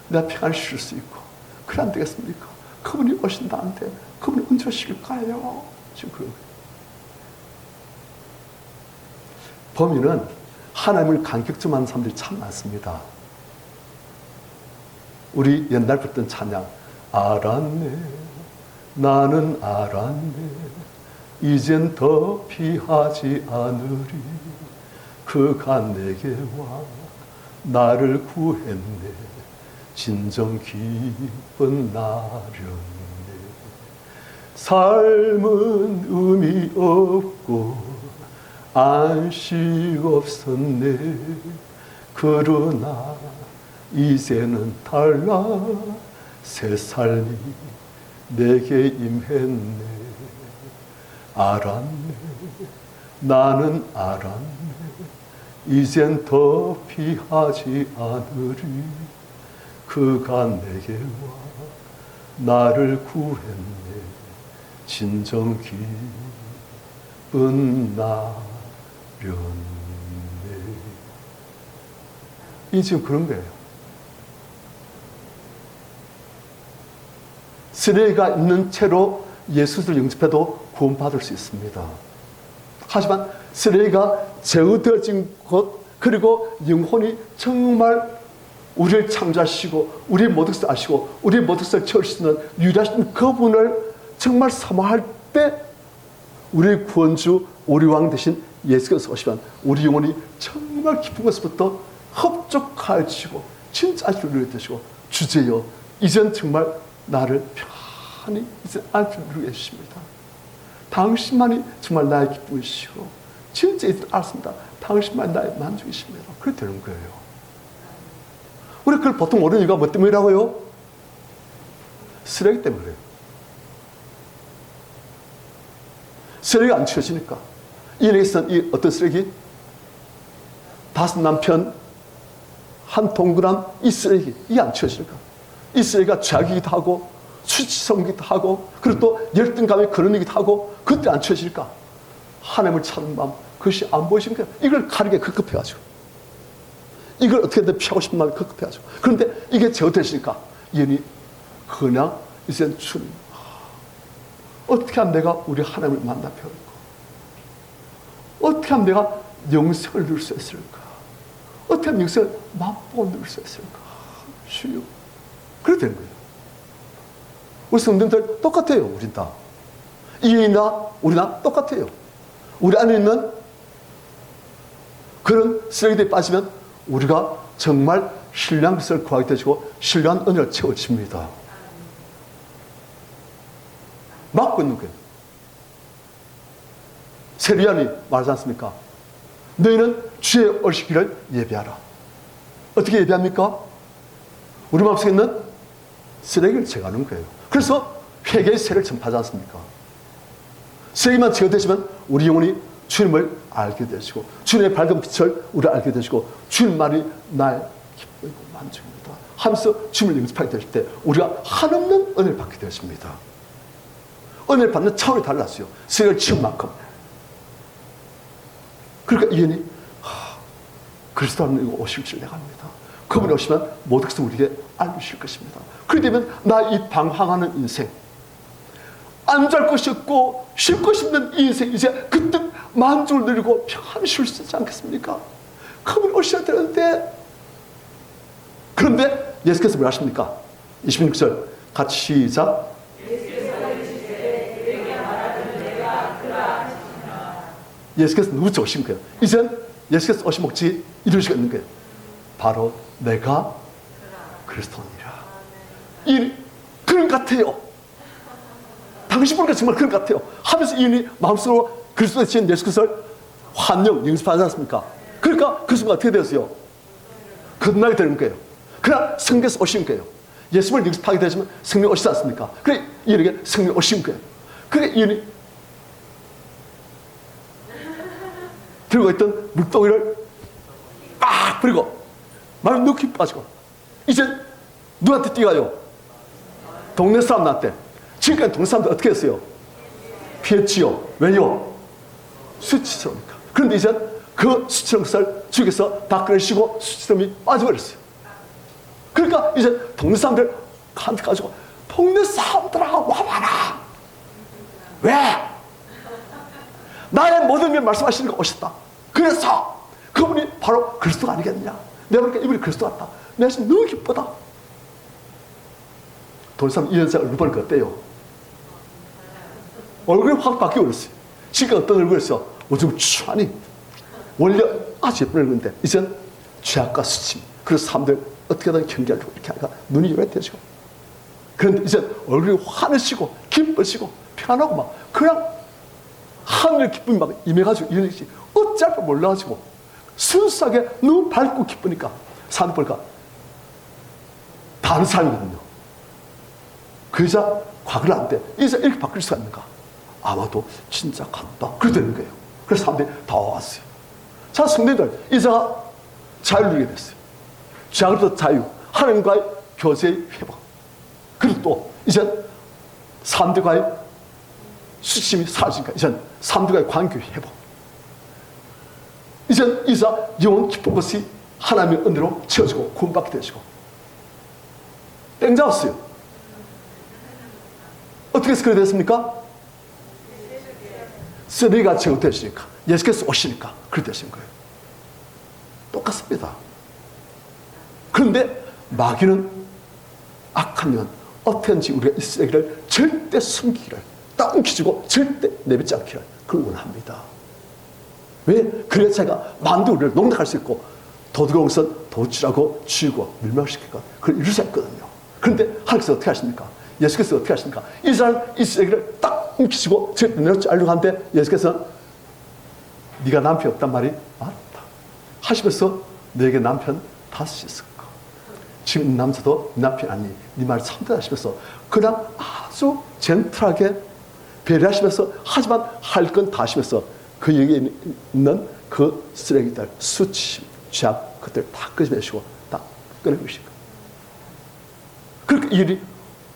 내가 평안을 쉴 수 있고, 그래 안 되겠습니까? 그분이 오신다는데 그분이 언제 오실까요? 지금 그런 거예요. 범인은 하나님을 간격점하는 사람들이 참 많습니다. 우리 옛날 부르던 찬양, 알았네 나는 알았네 이젠 더 피하지 않으리 그가 내게 와 나를 구했네 진정 기쁜 나련네 삶은 의미 없고 안식 없었네 그러나 이제는 달라 새 삶이 내게 임했네 알았네 나는 알았네 이젠 더 피하지 않으리 그가 내게 와 나를 구했네 진정 기쁜 나련네 이 지금 그런 거예요. 쓰레기가 있는 채로 예수를 영접해도 구원받을 수 있습니다. 하지만 쓰레기가 제거되어진 것, 그리고 영혼이 정말 우리를 창조하시고 우리의 모든 것을 아시고 우리의 모든 것을 채우시는 유일하신 그분을 정말 사모할 때 우리의 구원주, 우리 왕 대신 예수께서 오시면 우리 영혼이 정말 깊은 것부터 흡족하여지고 진짜 아주 누리게 되시고, 주제여 이젠 정말 나를 편히 이제 아주 누리게 해주십니다. 당신만이 정말 나의 기쁨이시고 진짜 이제 알았습니다. 당신만이 나의 만족이십니다. 그렇게 되는 거예요. 우리 그걸 보통 모르는 이유가 뭐 때문이라고요? 쓰레기 때문에 그래요. 쓰레기가 안 치워지니까. 이 얘기에서는 이 어떤 쓰레기? 5 남편, 1 동그란 이 쓰레기, 이게 안 치워지니까. 이 쓰레기가 죄악이기도 하고 수치성이기도 하고 그리고 또 열등감의 근원이기도 하고, 그때 안 치워지니까 하나님을 찾는 마음, 그것이 안 보이시는 거예요. 이걸 가리게 급급해가지고, 이걸 어떻게든 피하고 싶은 마음이 급급해가지고. 그런데 이게 제어되시니까 이연이 그냥 이제 주님, 어떻게 하면 내가 우리 하나님을 만나 배울까? 어떻게 하면 내가 영생을 누릴 수 있을까? 어떻게 하면 영생을 맛보고 누릴 수 있을까? 주여. 그렇게 되는 거예요. 우리 성도들 똑같아요. 우린 다. 이나 우리나 똑같아요. 우리 안에 있는 그런 쓰레기들이 빠지면 우리가 정말 신령한 것을 구하게 되시고 신령한 은혜를 채워집니다. 막고 있는 거예요. 세리안이 말하지 않습니까? 너희는 주의 오시기를 예배하라. 어떻게 예배합니까? 우리 마음속에 있는 쓰레기를 제거하는 거예요. 그래서 회개의 세를 전파하지 않습니까? 쓰레기만 제거되시면 우리 영혼이 주님을 알게 되시고 주님의 밝은 빛을 우리 알게 되시고 주님만이 나의 기쁨이고 만족입니다 하면서 주님을 영접하게 되실 때 우리가 한없는 은혜를 받게 되십니다. 은혜를 받는 차원이 달랐어요. 쓰레기를 치운 만큼. 그러니까 이연이 그리스도 하나님 오실 줄 내가 합니다. 그분이 오시면 모든 것을 우리에게 알려주실 것입니다. 그렇게 되면 나 이 방황하는 인생, 앉을 것이 없고 쉴 것이 없는 이 인생, 이제 그때 만족을 누리고 평안히 쉴 수 있지 않겠습니까? 그분이 오셔야 되는데, 그런데 예수께서 뭐 하십니까? 26절 같이 시작. 예수께서 누구죠? 오신 거예요. 이젠 예수께서 오신 목적이 이루어지고 있는 거예요. 바로 내가 그리스도니라. 이 그런 것 같아요. 당신 보니까 정말 그런 것 같아요. 하면서 이인이 마음속으로 그리스도의 지은 예수께서를 환영, 영접하지 않습니까? 그러니까 그 순간 어떻게 되었어요? 거듭나게 되는 거예요. 그러나 성령께서 오신 거예요. 예수를 영접하게 되시면 성령 오시지 않습니까? 그래 이인에게 성령 오신 거예요. 그래 이인이 들고 있던 물동이를 빡 버리고 마음이 너무 기뻐가지고 이제 누구한테 뛰어가요? 동네 사람한테. 지금까지 동네 사람들 어떻게 했어요? 피했지요. 왜요? 수치스러우니까. 그런데 이제 그 수치스러운 것을 주께서 다 끊으시고 수치스러움이 빠져버렸어요. 그러니까 이제 동네 사람들 한테 가지고 동네 사람들아 와봐라. 왜? 나의 모든 일 말씀하시는 거 오셨다. 그래서 그분이 바로 그리스도가 아니겠느냐. 내가 보니까 이분이 그리스도 같다. 내가 지금 너무 기쁘다. 동네 사람 이 여자 얼굴 보니까 어때요? 얼굴이 확 바뀌어 버렸어요. 지금 어떤 얼굴이었어? 요즘 추하니 원래 아주 예쁜 얼굴인데 이젠 죄악과 수침, 그래서 사람들 어떻게든 경계하려고 이렇게 하니까 눈이 요랬대죠. 그런데 이제 얼굴이 환하시고 기쁘시고 편하고 막 그냥 하늘의 기쁨이 막 임해가지고 이런 것이 어쩔 줄 몰라가지고 순수하게 너무 밝고 기쁘니까 사람 보니까 다른 사람이거든요. 그 여자 과거를 안 돼. 이 여자 이렇게 바뀔 수가 있는가? 아마도 진짜 같다. 그렇게 되는 거예요. 그래서 사람들이 다 왔어요. 자, 성도들, 이 여자가 자유를 누리게 됐어요. 죄악으로부터 자유, 하나님과의 교제의 회복. 그리고 또 이제 사람들과의 수침이 사라지니까 이젠 사람들과의 관계 회복. 이젠 이 여자 영원 기쁜 것이 하나님의 은혜로 채워지고 구원받게 되시고 땡 잡았어요. 어떻게 해서 그래 됐습니까? 쓰레기가 제거되시니까, 예수께서 오시니까 그래 되신 거예요. 똑같습니다. 그런데 마귀는 악하면 어떻게든지 우리가 이 쓰레기를 절대 숨기기를, 딱 움켜쥐고 절대 내뱉지 않기를 그걸 원합니다. 왜? 그래야 자기가 만두 우리를 농락할 수 있고 도둑의 것은 도둑질하고 죽이고 멸망시키고 그걸 이룰 수 있거든요. 그런데 하나님께서 어떻게 하십니까? 예수께서 어떻게 하십니까? 이 쓰레기를 딱 움켜쥐고 절대 내놓지 않으려고 하는데 예수께서는 네가 남편 없단 말이 맞다 하시면서 너에게 남편 다섯 있을 거. 지금 남자도 남편 아니 네 말 참다 하시면서 그냥 아주 젠틀하게 배려하시면서 하지만 할 건 다 하시면서 그 여기에 있는 그 쓰레기들, 수치, 죄악 그들 다 끄집어내시고 다 꺼내보시고 그렇게 일이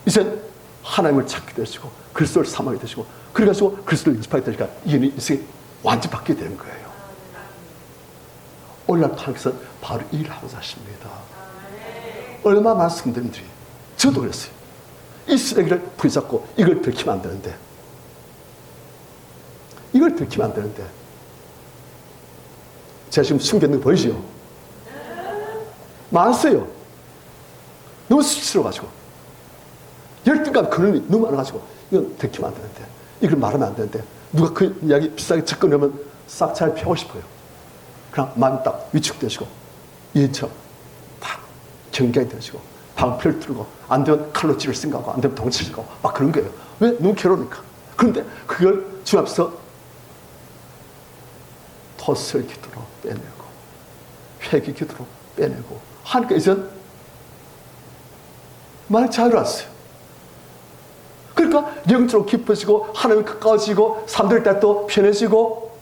이제 하나님을 찾게 되시고 그리스도를 사모하게 되시고 그래가지고 그리스도를 연습하게 되니까 이 일이 인생이 완전히 바뀌게 되는 거예요. 오늘날 하나님께서 바로 이 일을 하고자 하십니다. 얼마나 많은 성도님들이, 저도 그랬어요. 이 쓰레기를 붙잡고 이걸 들키면 안 되는데, 이걸 들키면 안 되는데, 제가 지금 숨겨있는 거 보이시죠? 많았어요. 너무 수치스러워가지고. 열등감 근원이 너무 많아가지고, 이건 들키면 안 되는데, 이걸 말하면 안 되는데, 누가 그 이야기 비싸게 접근하면 싹 잘 펴고 싶어요. 그냥 마음이 딱 위축되시고, 이처럼 딱 경계가 되시고, 방패를 들고, 안 되면 칼로 찌를 생각하고, 안 되면 동치를 생각하고, 막 그런 거예요. 왜? 너무 괴로우니까. 그런데 그걸 주 앞에서 토설 기도로 빼내고, 회개 기도로 빼내고, 하니까 이제 많이 자유로웠어요. 그러니까 영적으로 깊어지고, 하나님 가까워지고, 사람들 때 또 편해지고,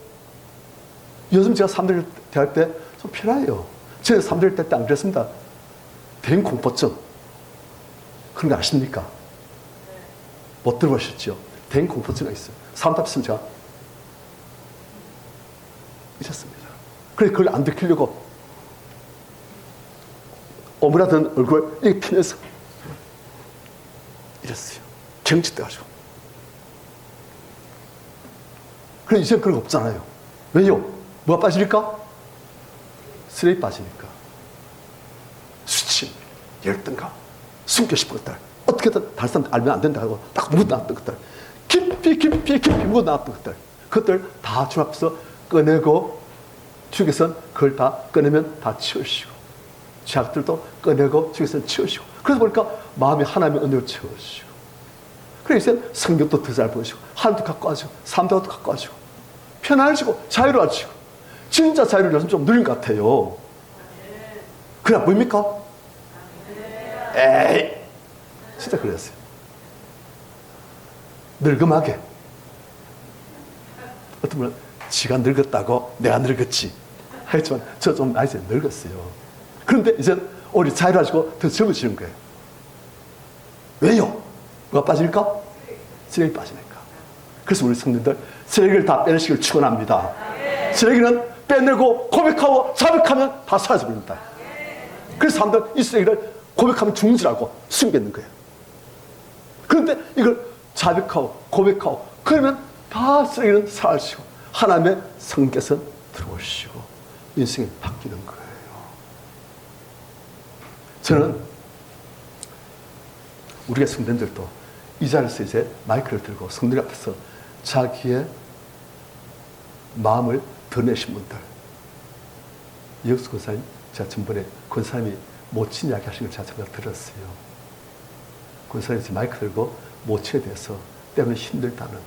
요즘 제가 사람들 대할 때 좀 편해요. 제가 사람들 때 안 그랬습니다. 대인 공포증. 그런 거 아십니까? 못 들어보셨죠? 대인 공포증이 있어요. 사람 앞에 제가 이랬습니다. 그래서 그걸 안 들키려고 오므라든 얼굴 이렇게 피면서 이랬어요. 경직돼가지고. 그래 이제 그런 거 없잖아요. 왜요? 뭐가 빠지니까? 쓰레기 빠지니까. 수치, 열등감, 숨기고 싶은 것들, 어떻게든 다른 사람 알면 안 된다고 딱 묻어놨던 것들, 깊이 묻어놨던 것들, 그것들 다 주 앞에서 꺼내고, 주께서는 그걸 다 꺼내면 다 치우시고, 죄악들도 꺼내고 주께서는 치우시고, 그러다 보니까 마음이 하나님의 은혜로 채워지고, 그래서 이제 성경도 더 잘 보시고, 하나님도 가까워지고, 사람들도 가까워지고, 편안해지고, 자유로워지고, 진짜 자유를 요즘 좀 누린 것 같아요. 그래, 뭡니까? 에이! 진짜 그랬어요. 늙음하게. 어떤 분은 지가 늙었다고 내가 늙었지. 하지만 저 좀 나이 늙었어요. 그런데 이제 우리 자유로워지고 더 젊어지는 거예요. 왜요? 뭐가 빠질까? 쓰레기 빠지니까. 그래서 우리 성도들 쓰레기를 다 빼내시길 축원합니다. 쓰레기는 빼내고 고백하고 자백하면 다 사라져버립니다. 그래서 사람들 이 쓰레기를 고백하면 죽는 줄 알고 숨기는 거예요. 그런데 이걸 자백하고 고백하고 그러면 다 쓰레기는 사라지고 하나님의 성께서 들어오시고 인생이 바뀌는 거예요. 저는 우리의 성도들도 이 자리에서 이제 마이크를 들고 성도들 앞에서 자기의 마음을 드러내신 분들, 이혁수 권사님, 제가 전번에 권사님이 모친 이야기 하신 걸 제가 잠깐 들었어요. 권사님이 마이크 들고 모친에 대해서 때문에 힘들다는,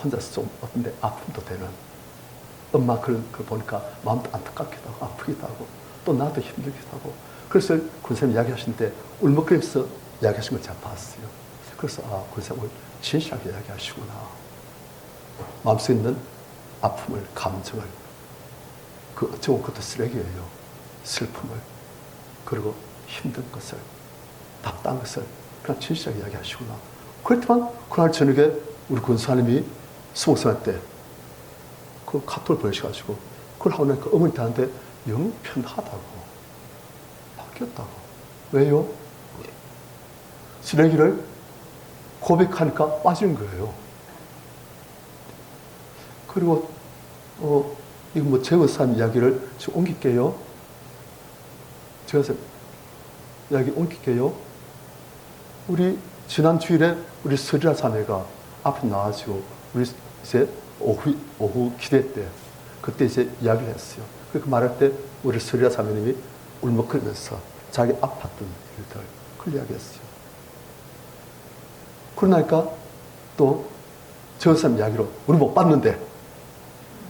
혼자서 좀 어떤데 아픔도 되는, 엄마 그런 걸 보니까 마음도 안타깝기도 하고 아프기도 하고 또 나도 힘들기도 하고, 그래서 권사님 이야기 하시는데 울먹거리면서 이야기 하신 걸 제가 봤어요. 그래서 권사님 진실하게 이야기 하시구나. 마음속에 있는 아픔을, 감정을, 그 어쩌고 그것도 쓰레기예요. 슬픔을, 그리고 힘든 것을, 답답한 것을 그냥 진실하게 이야기하시구나. 그렇지만 그날 저녁에 우리 권사님이 수목사님 때 그 카톡을 보내셔가지고 그걸 하고 나니까 어머니한테 영 편하다고. 바뀌었다고. 왜요? 쓰레기를 고백하니까 빠지는 거예요. 그리고 이거 뭐 제거산 이야기를 지금 옮길게요. 제거산 이야기 옮길게요. 우리 지난 주일에 우리 서리라 자매가 앞에 나와가지고 우리 이제 오후 기대 때 그때 이제 이야기를 했어요. 그렇게 말할 때 우리 서리라 자매님이 울먹거리면서 자기 아팠던 일들 그걸 이야기했어요. 그러니까 또 제거산 이야기로 우리 못 봤는데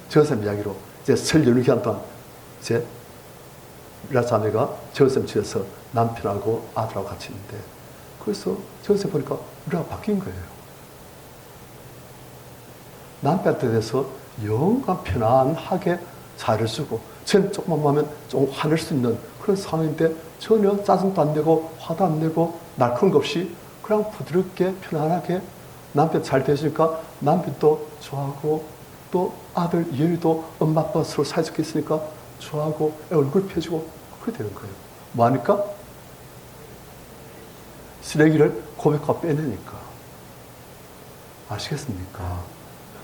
제거산 이야기로 이제 설 연휴 기간 동안 이제 서리라 자매가 제거산 집에서 남편하고 아들하고 같이 있는데 그래서 저기서 보니까 우리가 바뀐 거예요. 남편한테 대해서 영감 편안하게 잘해주고 저는 조금만 하면 좀 화낼 수 있는 그런 상황인데 전혀 짜증도 안 내고 화도 안 내고 날카로운 거 없이 그냥 부드럽게 편안하게 남편 잘 대해주니까 남편도 좋아하고 또 아들 예율도 엄마 아빠 서로 사이좋게 있으니까 좋아하고 얼굴 펴주고 그렇게 되는 거예요. 뭐 하니까? 쓰레기를 고백하고 빼내니까. 아시겠습니까?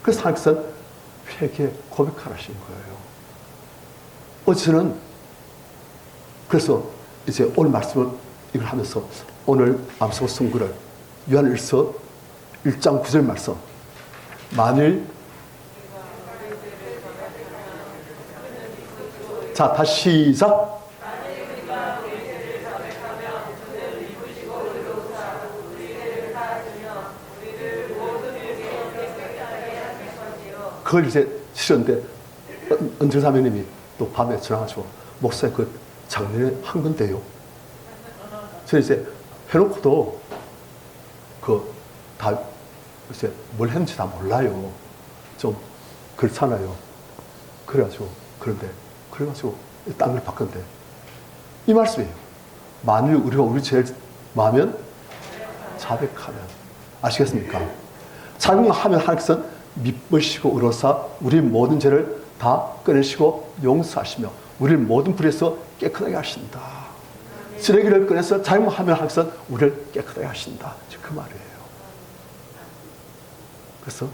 그래서 하나님께서는 회개 고백하라신 거예요. 어제는 그래서 이제 오늘 말씀을 이걸 하면서 오늘 암송 선구를 요한일서 1장 9절 말씀 만일 자 다시 시작 그걸 이제 실었는데 은정사모님이 또 밤에 전화가지고 목사님 그 작년에 한 건데요. 저 이제 해놓고도 그 다 이제 뭘 했는지 다 몰라요. 좀 그렇잖아요. 그래가지고 딴 걸 바꿨는데 이 말씀이에요. 만일 우리가 우리 죄를 마하면 자백하면 아시겠습니까? 자백하면 하나님께서는 미쁘시고 의로사 우리 모든 죄를 다 꺼내시고 용서하시며 우리를 모든 불에서 깨끗하게 하신다. 쓰레기를 꺼내서 잘못하면 하나님께서는 우리를 깨끗하게 하신다. 그 말이에요. 그래서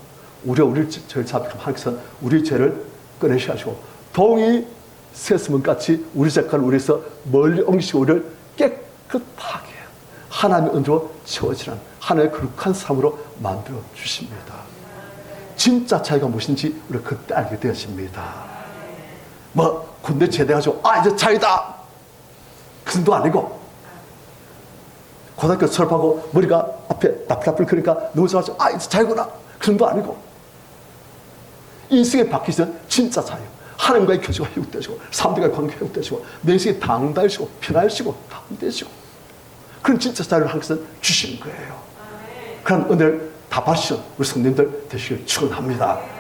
우리 죄를 자백하면 하나님께서는 우리 죄를 꺼내시고 동이 새스문같이 우리 죄악을 우리에서 멀리 옮기시고 우리를 깨끗하게 하나님의 은혜로 채워지는 하나님의 거룩한 삶으로 만들어 주십니다. 진짜 자유가 무엇인지 우리가 그때 알게 되었습니다. 뭐 군대 제대해가지고 이제 자유다 그 정도 아니고 고등학교 졸업하고 머리가 앞에 나풀나풀 그러니까 너무 좋아가지고 이제 자유구나 그 정도 아니고 인생이 바뀌기 전 진짜 자유 하나님과의 교제가 회복되시고 사람들과의 관계가 회복되시고 내 인생이 당당해지고 편안해지고 담대해지고 그런 진짜 자유를 하나님께서 주시는 거예요. 그런 은혜를 다 받으신 우리 성도님들 되시길 축원합니다.